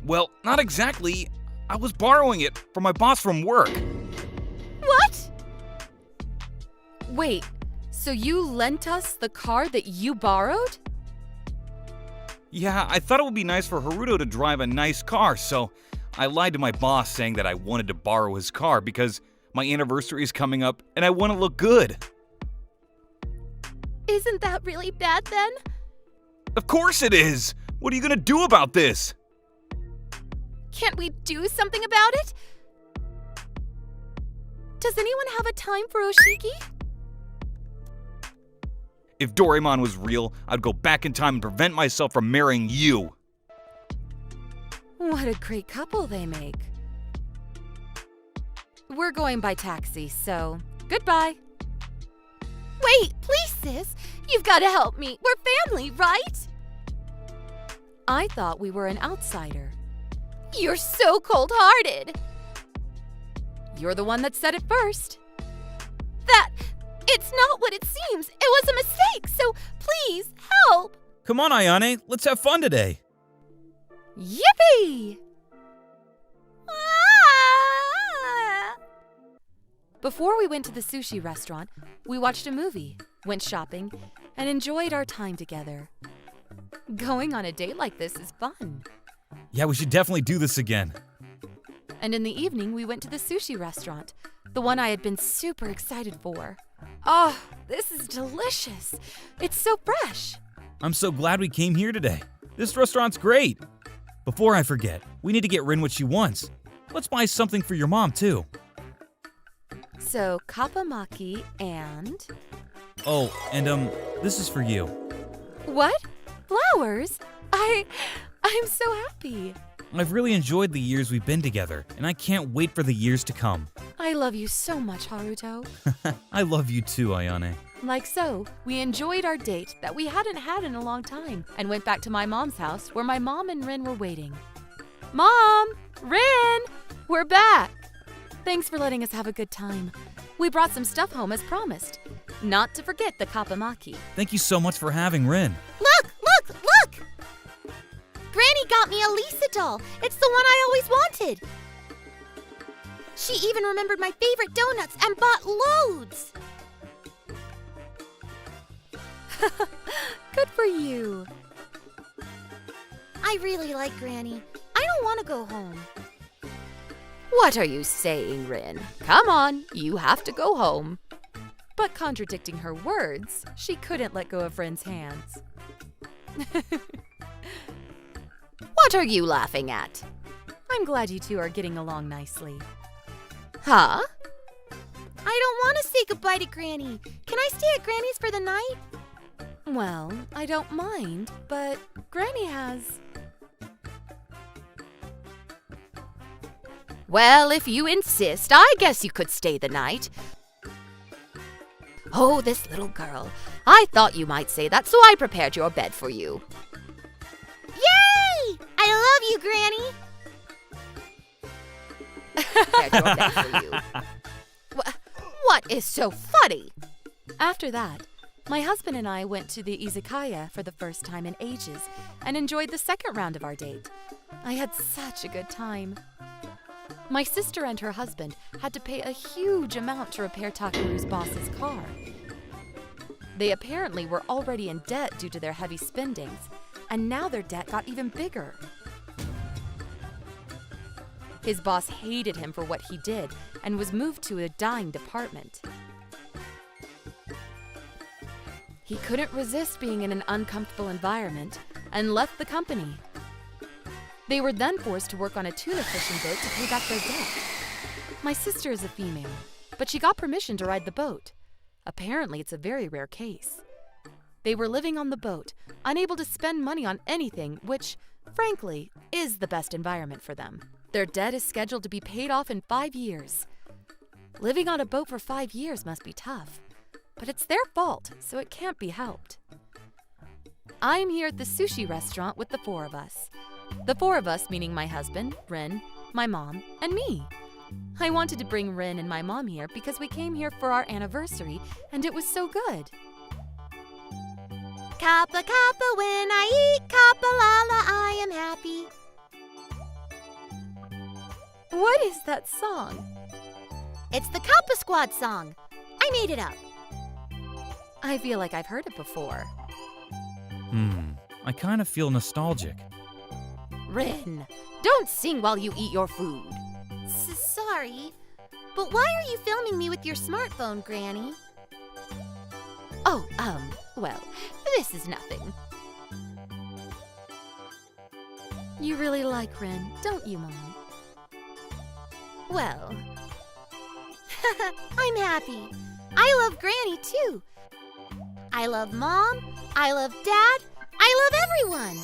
Well, not exactly. I was borrowing it from my boss from work. What? Wait, so you lent us the car that you borrowed? Yeah, I thought it would be nice for Haruto to drive a nice car, so I lied to my boss saying that I wanted to borrow his car because my anniversary is coming up and I want to look good. Isn't that really bad then? Of course it is! What are you gonna do about this? Can't we do something about it? Does anyone have a time for Oshiki? If Doraemon was real, I'd go back in time and prevent myself from marrying you. What a great couple they make. We're going by taxi, so goodbye. Wait, please, sis. You've got to help me. We're family, right? I thought we were an outsider. You're so cold-hearted. You're the one that said it first. It's not what it seems. It was a mistake, so please, help. Come on, Ayane, let's have fun today. Yippee! Ah! Before we went to the sushi restaurant, we watched a movie, went shopping, and enjoyed our time together. Going on a date like this is fun. Yeah, we should definitely do this again. And in the evening, we went to the sushi restaurant, the one I had been super excited for. Oh, this is delicious. It's so fresh. I'm so glad we came here today. This restaurant's great. Before I forget, we need to get Rin what she wants. Let's buy something for your mom, too. So, kappamaki and... Oh, and this is for you. What? Flowers? I'm so happy. I've really enjoyed the years we've been together, and I can't wait for the years to come. I love you so much, Haruto. I love you too, Ayane. Like so, we enjoyed our date that we hadn't had in a long time and went back to my mom's house where my mom and Rin were waiting. Mom! Rin! We're back! Thanks for letting us have a good time. We brought some stuff home as promised. Not to forget the kappamaki. Thank you so much for having Rin. Look! Granny got me a Lisa doll. It's the one I always wanted. She even remembered my favorite donuts and bought loads. Good for you. I really like Granny. I don't want to go home. What are you saying, Rin? Come on, you have to go home. But contradicting her words, she couldn't let go of Rin's hands. What are you laughing at? I'm glad you two are getting along nicely. Huh? I don't want to say goodbye to Granny. Can I stay at Granny's for the night? Well, I don't mind, but Granny has... Well, if you insist, I guess you could stay the night. Oh, this little girl. I thought you might say that, so I prepared your bed for you. Yay! I love you, Granny. Prepared your bed for you. What is so funny? After that, my husband and I went to the izakaya for the first time in ages and enjoyed the second round of our date. I had such a good time. My sister and her husband had to pay a huge amount to repair Takeru's boss's car. They apparently were already in debt due to their heavy spendings, and now their debt got even bigger. His boss hated him for what he did and was moved to a dying department. He couldn't resist being in an uncomfortable environment and left the company. They were then forced to work on a tuna fishing boat to pay back their debt. My sister is a female, but she got permission to ride the boat. Apparently, it's a very rare case. They were living on the boat, unable to spend money on anything, which, frankly, is the best environment for them. Their debt is scheduled to be paid off in 5 years. Living on a boat for 5 years must be tough, but it's their fault, so it can't be helped. I'm here at the sushi restaurant with the 4 of us. The 4 of us meaning my husband, Rin, my mom, and me. I wanted to bring Rin and my mom here because we came here for our anniversary, and it was so good. Kappa kappa when I eat kappa lala, I am happy. What is that song? It's the Kappa Squad song. I made it up. I feel like I've heard it before. I kind of feel nostalgic. Rin, don't sing while you eat your food. Sorry, but why are you filming me with your smartphone, Granny? Oh, well, this is nothing. You really like Rin, don't you, Mom? Well, I'm happy. I love Granny, too. I love Mom. I love Dad. I love everyone.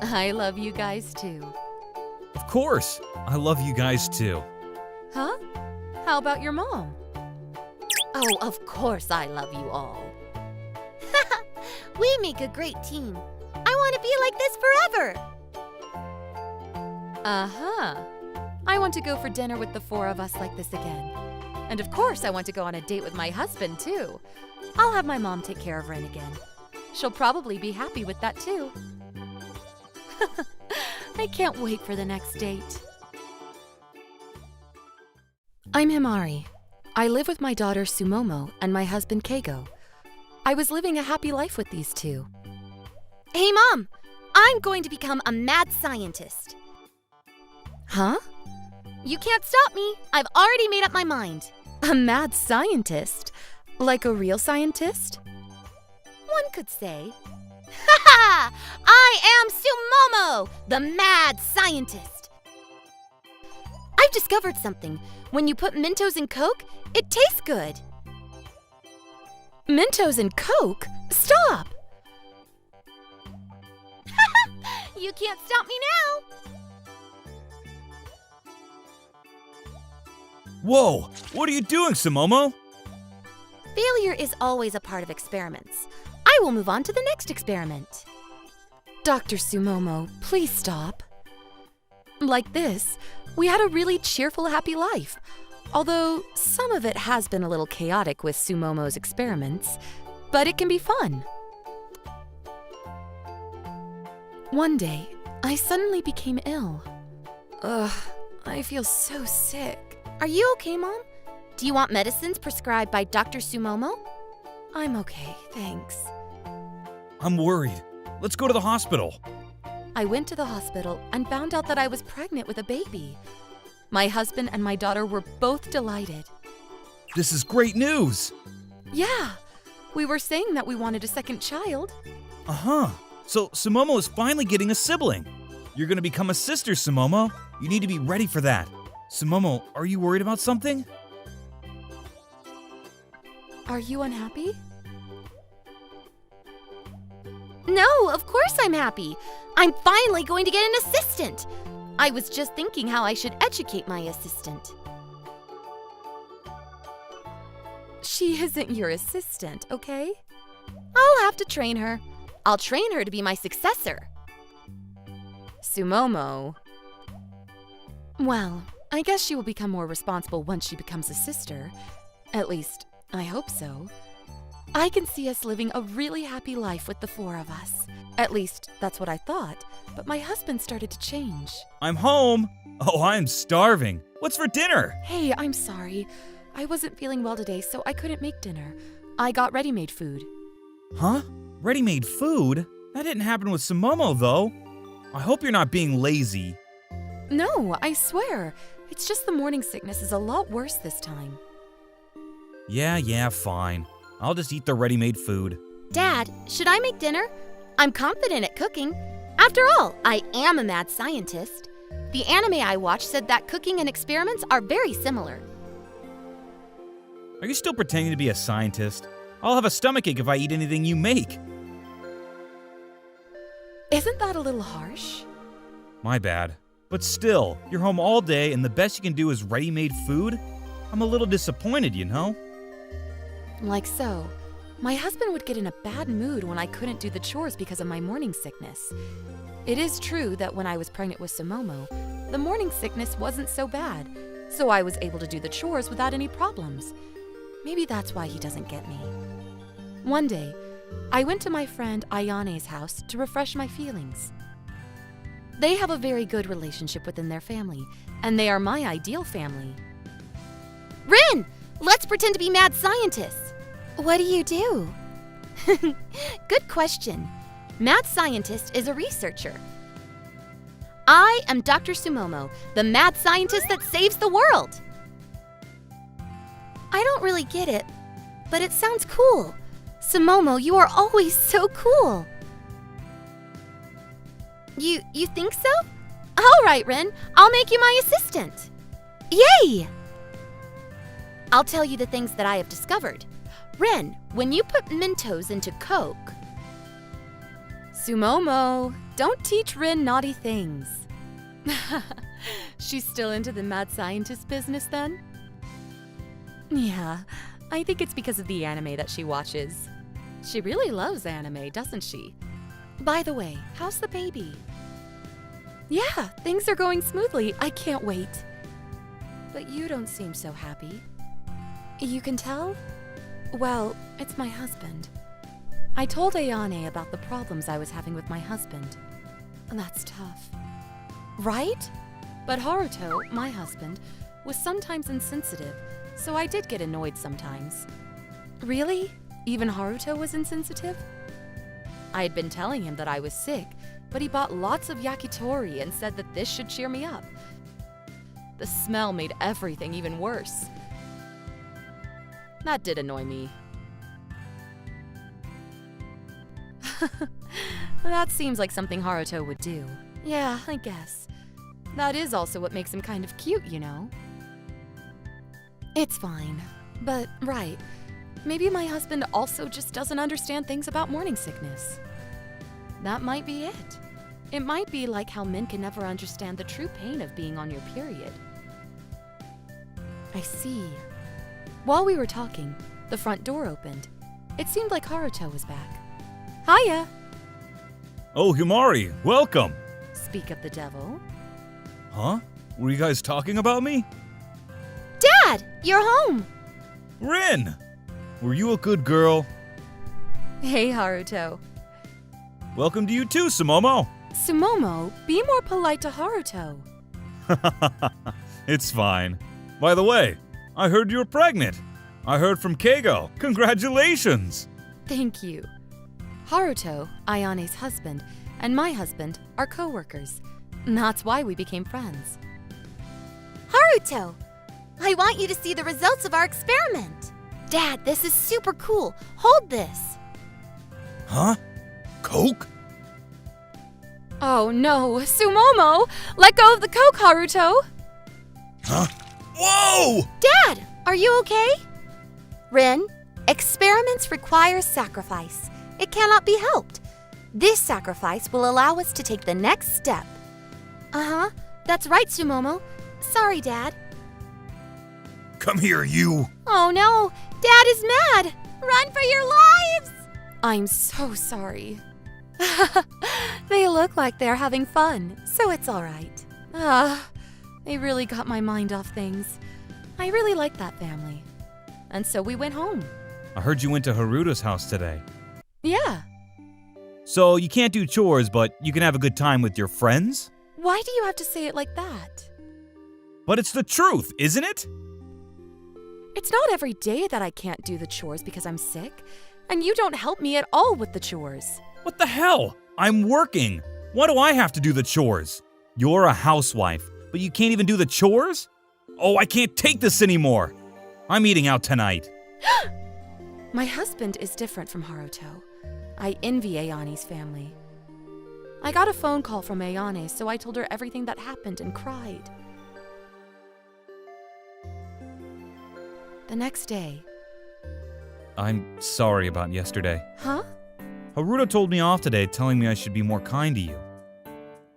I love you guys too. Of course, I love you guys too. Huh? How about your mom? Oh, of course I love you all. We make a great team. I want to be like this forever. Uh-huh. I want to go for dinner with the four of us like this again. And of course I want to go on a date with my husband too. I'll have my mom take care of Ren again. She'll probably be happy with that too. I can't wait for the next date. I'm Himari. I live with my daughter Sumomo and my husband Keigo. I was living a happy life with these two. Hey, Mom. I'm going to become a mad scientist. Huh? You can't stop me. I've already made up my mind. A mad scientist? Like a real scientist? One could say. Ha ha! I am Sumomo, the mad scientist. I've discovered something. When you put Mentos in Coke, it tastes good. Mentos and Coke? Stop! You can't stop me now. Whoa! What are you doing, Sumomo? Failure is always a part of experiments. I will move on to the next experiment. Dr. Sumomo, please stop. Like this, we had a really cheerful, happy life. Although some of it has been a little chaotic with Sumomo's experiments, but it can be fun. One day, I suddenly became ill. Ugh, I feel so sick. Are you okay, Mom? Do you want medicines prescribed by Dr. Sumomo? I'm okay, thanks. I'm worried. Let's go to the hospital. I went to the hospital and found out that I was pregnant with a baby. My husband and my daughter were both delighted. This is great news. Yeah, we were saying that we wanted a second child. Uh-huh. So Sumomo is finally getting a sibling. You're gonna become a sister, Sumomo. You need to be ready for that. Sumomo, are you worried about something? Are you unhappy? No, of course I'm happy. I'm finally going to get an assistant. I was just thinking how I should educate my assistant. She isn't your assistant, okay? I'll have to train her. I'll train her to be my successor. Sumomo. Well, I guess she will become more responsible once she becomes a sister. At least, I hope so. I can see us living a really happy life with the four of us. At least, that's what I thought. But my husband started to change. I'm home. Oh, I'm starving. What's for dinner? Hey, I'm sorry. I wasn't feeling well today, so I couldn't make dinner. I got ready-made food. Huh? Ready-made food? That didn't happen with Sumomo, though. I hope you're not being lazy. No, I swear. It's just the morning sickness is a lot worse this time. Yeah, fine. I'll just eat the ready-made food. Dad, should I make dinner? I'm confident at cooking. After all, I am a mad scientist. The anime I watched said that cooking and experiments are very similar. Are you still pretending to be a scientist? I'll have a stomachache if I eat anything you make. Isn't that a little harsh? My bad. But still, you're home all day and the best you can do is ready-made food? I'm a little disappointed, you know? Like so. My husband would get in a bad mood when I couldn't do the chores because of my morning sickness. It is true that when I was pregnant with Sumomo, the morning sickness wasn't so bad, so I was able to do the chores without any problems. Maybe that's why he doesn't get me. One day, I went to my friend Ayane's house to refresh my feelings. They have a very good relationship within their family, and they are my ideal family. Rin, let's pretend to be mad scientists. What do you do? Good question. Mad scientist is a researcher. I am Dr. Sumomo, the mad scientist that saves the world. I don't really get it, but it sounds cool. Sumomo, you are always so cool. You think so? All right, Rin, I'll make you my assistant. Yay! I'll tell you the things that I have discovered. Ren, when you put Mentos into Coke... Sumomo, don't teach Rin naughty things. She's still into the mad scientist business then? Yeah, I think it's because of the anime that she watches. She really loves anime, doesn't she? By the way, how's the baby? Yeah, things are going smoothly. I can't wait. But you don't seem so happy. You can tell? Well, it's my husband. I told Ayane about the problems I was having with my husband. That's tough. Right? But Haruto, my husband, was sometimes insensitive, so I did get annoyed sometimes. Really? Even Haruto was insensitive? I had been telling him that I was sick, but he bought lots of yakitori and said that this should cheer me up. The smell made everything even worse. That did annoy me. That seems like something Haruto would do. Yeah, I guess. That is also what makes him kind of cute, you know? It's fine. But, right, maybe my husband also just doesn't understand things about morning sickness. That might be it. It might be like how men can never understand the true pain of being on your period. I see. While we were talking, the front door opened. It seemed like Haruto was back. Hiya! Oh, Himari, welcome! Speak of the devil. Huh? Were you guys talking about me? Dad, you're home! Rin! Were you a good girl? Hey, Haruto. Welcome to you too, Sumomo! Sumomo, be more polite to Haruto. It's fine. By the way, I heard you were pregnant. I heard from Keigo. Congratulations! Thank you. Haruto, Ayane's husband, and my husband are co-workers. That's why we became friends. Haruto, I want you to see the results of our experiment. Dad, this is super cool. Hold this. Huh? Coke? Oh no, Sumomo! Let go of the Coke, Haruto! Huh? Whoa! Dad, are you okay? Rin, experiments require sacrifice. It cannot be helped. This sacrifice will allow us to take the next step. Uh-huh, that's right, Sumomo. Sorry, Dad. Come here, you! Oh no, Dad is mad! Run for your lives! I'm so sorry. They look like they're having fun, so it's alright. They really got my mind off things. I really like that family. And so we went home. I heard you went to Haruto's house today. Yeah. So you can't do chores, but you can have a good time with your friends? Why do you have to say it like that? But it's the truth, isn't it? It's not every day that I can't do the chores because I'm sick, and you don't help me at all with the chores. What the hell? I'm working. Why do I have to do the chores? You're a housewife, but you can't even do the chores? Oh, I can't take this anymore. I'm eating out tonight. My husband is different from Haruto. I envy Ayane's family. I got a phone call from Ayane, so I told her everything that happened and cried. The next day... I'm sorry about yesterday. Huh? Haruto told me off today, telling me I should be more kind to you.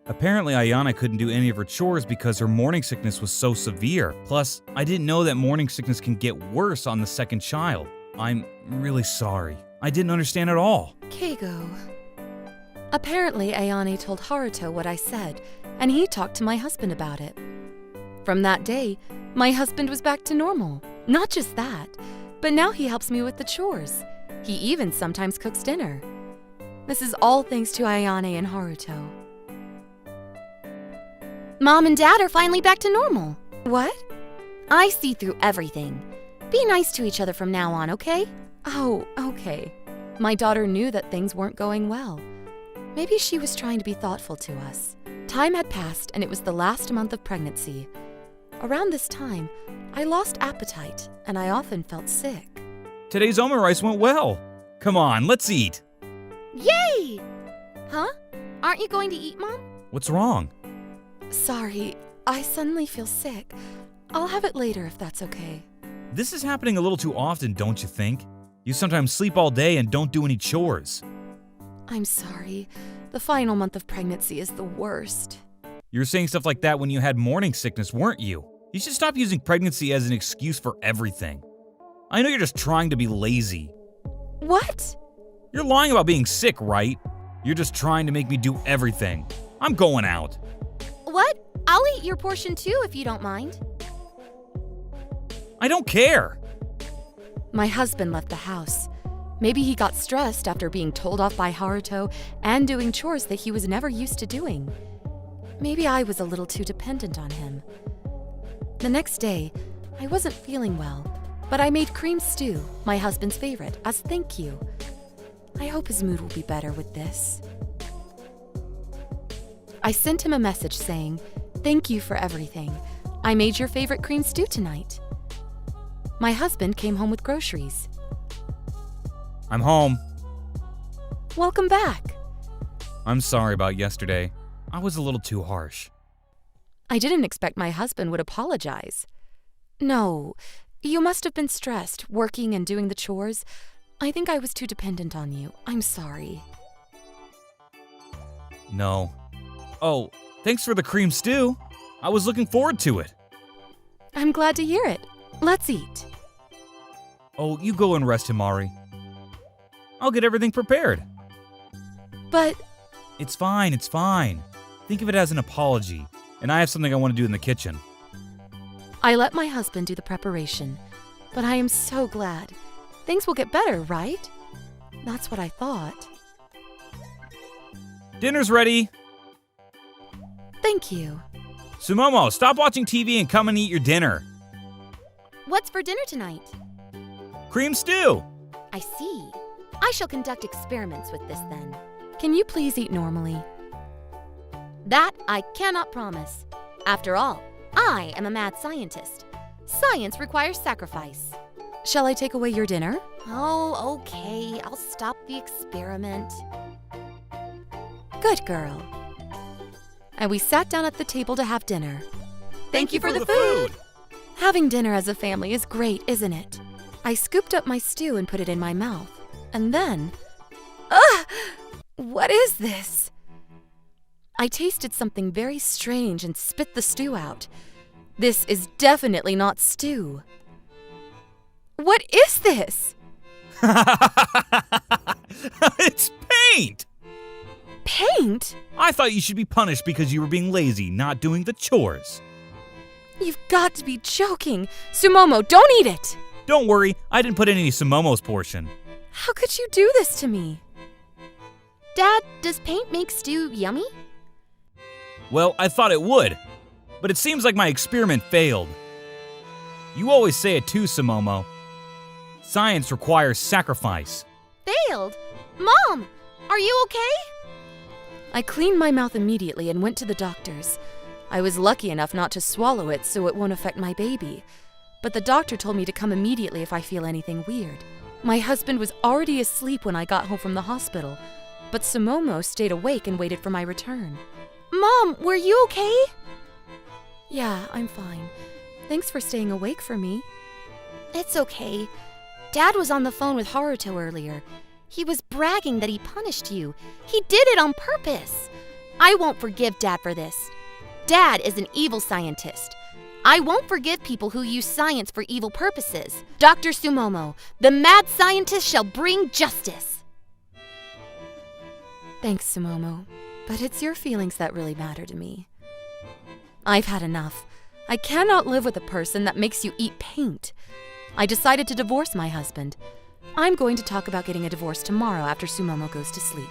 Apparently, Ayane couldn't do any of her chores because her morning sickness was so severe. Plus, I didn't know that morning sickness can get worse on the second child. I'm really sorry. I didn't understand at all. Keigo. Apparently, Ayane told Haruto what I said, and he talked to my husband about it. From that day, my husband was back to normal. Not just that, but now he helps me with the chores. He even sometimes cooks dinner. This is all thanks to Ayane and Haruto. Mom and Dad are finally back to normal. What? I see through everything. Be nice to each other from now on, okay? Oh, okay. My daughter knew that things weren't going well. Maybe she was trying to be thoughtful to us. Time had passed and it was the last month of pregnancy. Around this time, I lost appetite and I often felt sick. Today's omurice went well. Come on, let's eat. Yay! Huh? Aren't you going to eat, Mom? What's wrong? Sorry, I suddenly feel sick. I'll have it later if that's okay. This is happening a little too often, don't you think? You sometimes sleep all day and don't do any chores. I'm sorry. The final month of pregnancy is the worst. You were saying stuff like that when you had morning sickness, weren't you? You should stop using pregnancy as an excuse for everything. I know you're just trying to be lazy. What? You're lying about being sick, right? You're just trying to make me do everything. I'm going out. What? I'll eat your portion too if you don't mind. I don't care. My husband left the house. Maybe he got stressed after being told off by Haruto and doing chores that he was never used to doing. Maybe I was a little too dependent on him. The next day, I wasn't feeling well, but I made cream stew, my husband's favorite, as thank you. I hope his mood will be better with this. I sent him a message saying, "Thank you for everything. I made your favorite cream stew tonight." My husband came home with groceries. I'm home. Welcome back. I'm sorry about yesterday. I was a little too harsh. I didn't expect my husband would apologize. No, you must have been stressed, working and doing the chores. I think I was too dependent on you. I'm sorry. No. Oh, thanks for the cream stew. I was looking forward to it. I'm glad to hear it. Let's eat. Oh, you go and rest, Himari. I'll get everything prepared. But It's fine, it's fine. Think of it as an apology, and I have something I want to do in the kitchen. I let my husband do the preparation. But I am so glad. Things will get better, right? That's what I thought. Dinner's ready. Thank you. Sumomo, stop watching TV and come and eat your dinner. What's for dinner tonight? Cream stew. I see. I shall conduct experiments with this then. Can you please eat normally? That I cannot promise. After all, I am a mad scientist. Science requires sacrifice. Shall I take away your dinner? Oh, okay. I'll stop the experiment. Good girl. And we sat down at the table to have dinner. Thank you for the food. Having dinner as a family is great, isn't it? I scooped up my stew and put it in my mouth. And then... Ugh! What is this? I tasted something very strange and spit the stew out. This is definitely not stew. What is this? It's paint! Paint? I thought you should be punished because you were being lazy, not doing the chores. You've got to be joking. Sumomo, don't eat it! Don't worry, I didn't put in any Sumomo's portion. How could you do this to me? Dad, does paint make stew yummy? Well, I thought it would, but it seems like my experiment failed. You always say it too, Sumomo. Science requires sacrifice. Failed? Mom, are you okay? I cleaned my mouth immediately and went to the doctor's. I was lucky enough not to swallow it so it won't affect my baby. But the doctor told me to come immediately if I feel anything weird. My husband was already asleep when I got home from the hospital, but Sumomo stayed awake and waited for my return. Mom, were you okay? Yeah, I'm fine. Thanks for staying awake for me. It's okay. Dad was on the phone with Haruto earlier. He was bragging that he punished you. He did it on purpose. I won't forgive Dad for this. Dad is an evil scientist. I won't forgive people who use science for evil purposes. Dr. Sumomo, the mad scientist shall bring justice. Thanks, Sumomo, but it's your feelings that really matter to me. I've had enough. I cannot live with a person that makes you eat paint. I decided to divorce my husband. I'm going to talk about getting a divorce tomorrow after Sumomo goes to sleep.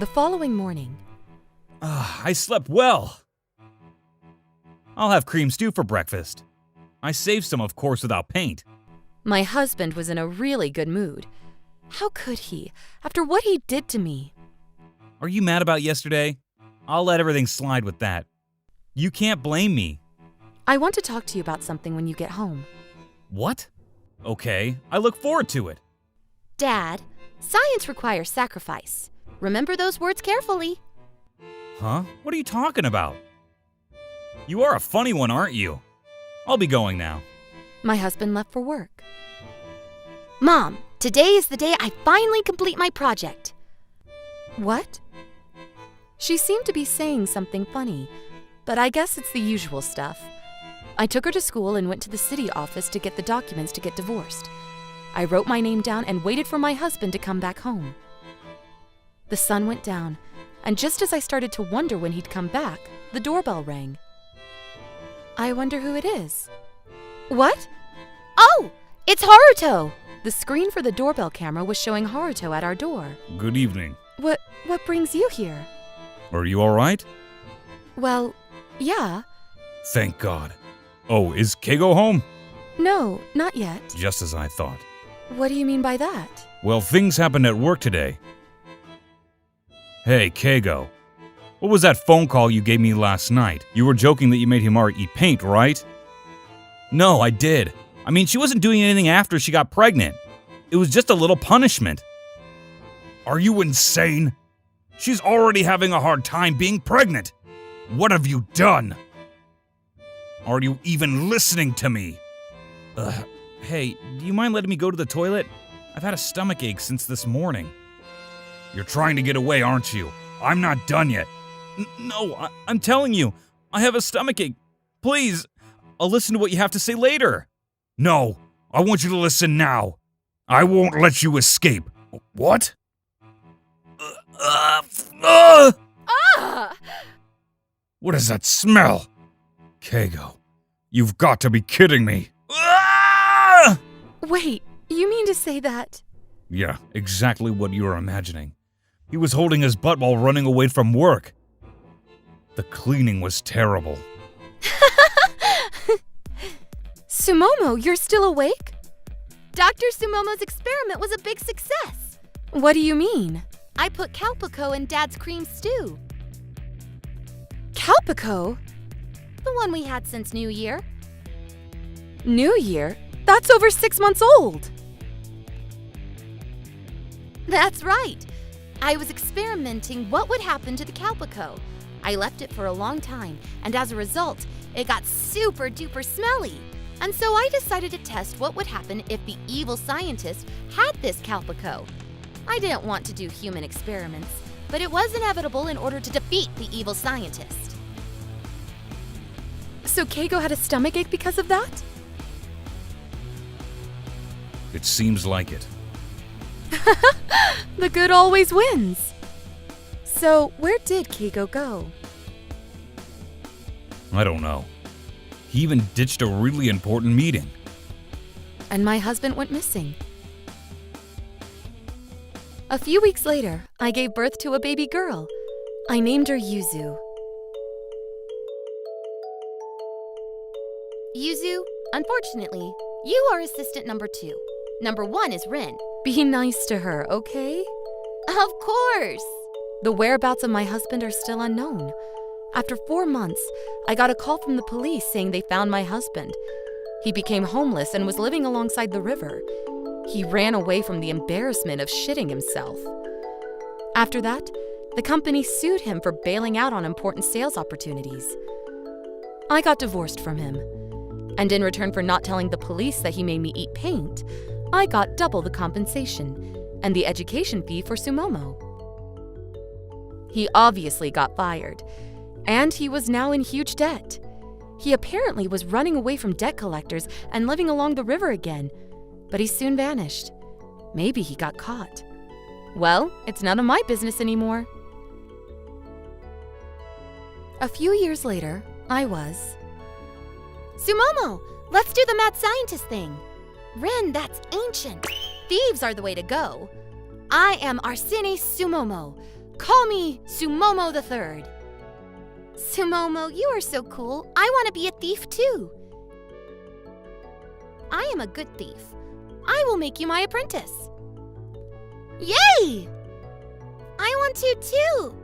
The following morning... I slept well. I'll have cream stew for breakfast. I saved some, of course, without paint. My husband was in a really good mood. How could he, after what he did to me? Are you mad about yesterday? I'll let everything slide with that. You can't blame me. I want to talk to you about something when you get home. What? Okay, I look forward to it. Dad, science requires sacrifice. Remember those words carefully. Huh? What are you talking about? You are a funny one, aren't you? I'll be going now. My husband left for work. Mom, today is the day I finally complete my project. What? She seemed to be saying something funny, but I guess it's the usual stuff. I took her to school and went to the city office to get the documents to get divorced. I wrote my name down and waited for my husband to come back home. The sun went down, and just as I started to wonder when he'd come back, the doorbell rang. I wonder who it is. What? Oh, it's Haruto! The screen for the doorbell camera was showing Haruto at our door. Good evening. What brings you here? Are you alright? Well, yeah. Thank God. Oh, is Keigo home? No, not yet. Just as I thought. What do you mean by that? Well, things happened at work today. Hey, Keigo. What was that phone call you gave me last night? You were joking that you made Himari eat paint, right? No, I did. I mean, she wasn't doing anything after she got pregnant. It was just a little punishment. Are you insane? She's already having a hard time being pregnant. What have you done? Are you even listening to me? Hey, do you mind letting me go to the toilet? I've had a stomachache since this morning. You're trying to get away, aren't you? I'm not done yet. No, I'm telling you, I have a stomachache. Please, I'll listen to what you have to say later. No, I want you to listen now. I won't let you escape. What? What is that smell? Keigo, you've got to be kidding me. Wait, you mean to say that? Yeah, exactly what you were imagining. He was holding his butt while running away from work. The cleaning was terrible. Sumomo, you're still awake? Dr. Sumomo's experiment was a big success. What do you mean? I put Calpico in Dad's cream stew. Calpico? The one we had since New Year. New Year? That's over 6 months old. That's right. I was experimenting what would happen to the Calpico. I left it for a long time, and as a result, it got super duper smelly. And so I decided to test what would happen if the evil scientist had this Calpico. I didn't want to do human experiments, but it was inevitable in order to defeat the evil scientist. So Keigo had a stomachache because of that? It seems like it. The good always wins. So, where did Keigo go? I don't know. He even ditched a really important meeting. And my husband went missing. A few weeks later, I gave birth to a baby girl. I named her Yuzu. Yuzu, unfortunately, you are assistant number 2. Number 1 is Rin. Be nice to her, okay? Of course! The whereabouts of my husband are still unknown. After 4 months, I got a call from the police saying they found my husband. He became homeless and was living alongside the river. He ran away from the embarrassment of shitting himself. After that, the company sued him for bailing out on important sales opportunities. I got divorced from him. And in return for not telling the police that he made me eat paint, I got double the compensation and the education fee for Sumomo. He obviously got fired, and he was now in huge debt. He apparently was running away from debt collectors and living along the river again, but he soon vanished. Maybe he got caught. Well, it's none of my business anymore. A few years later, I was... Sumomo, let's do the mad scientist thing. Rin, that's ancient. Thieves are the way to go. I am Arsene Sumomo. Call me Sumomo the Third. Sumomo, you are so cool. I want to be a thief too. I am a good thief. I will make you my apprentice. Yay! I want to too.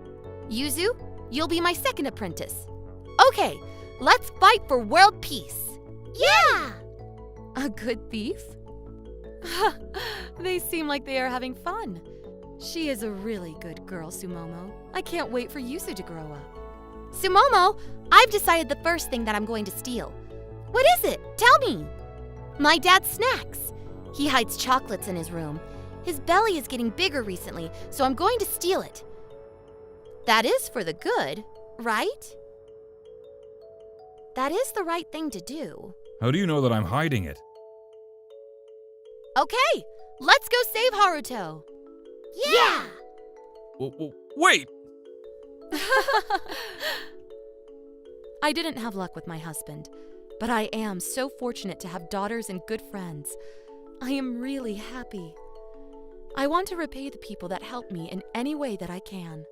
Yuzu, you'll be my second apprentice. Okay, let's fight for world peace. Yeah! A good thief? They seem like they are having fun. She is a really good girl, Sumomo. I can't wait for Yuzu to grow up. Sumomo, I've decided the first thing that I'm going to steal. What is it? Tell me. My dad's snacks. He hides chocolates in his room. His belly is getting bigger recently, so I'm going to steal it. That is for the good, right? That is the right thing to do. How do you know that I'm hiding it? Okay, let's go save Haruto. Yeah! Wait! I didn't have luck with my husband, but I am so fortunate to have daughters and good friends. I am really happy. I want to repay the people that helped me in any way that I can.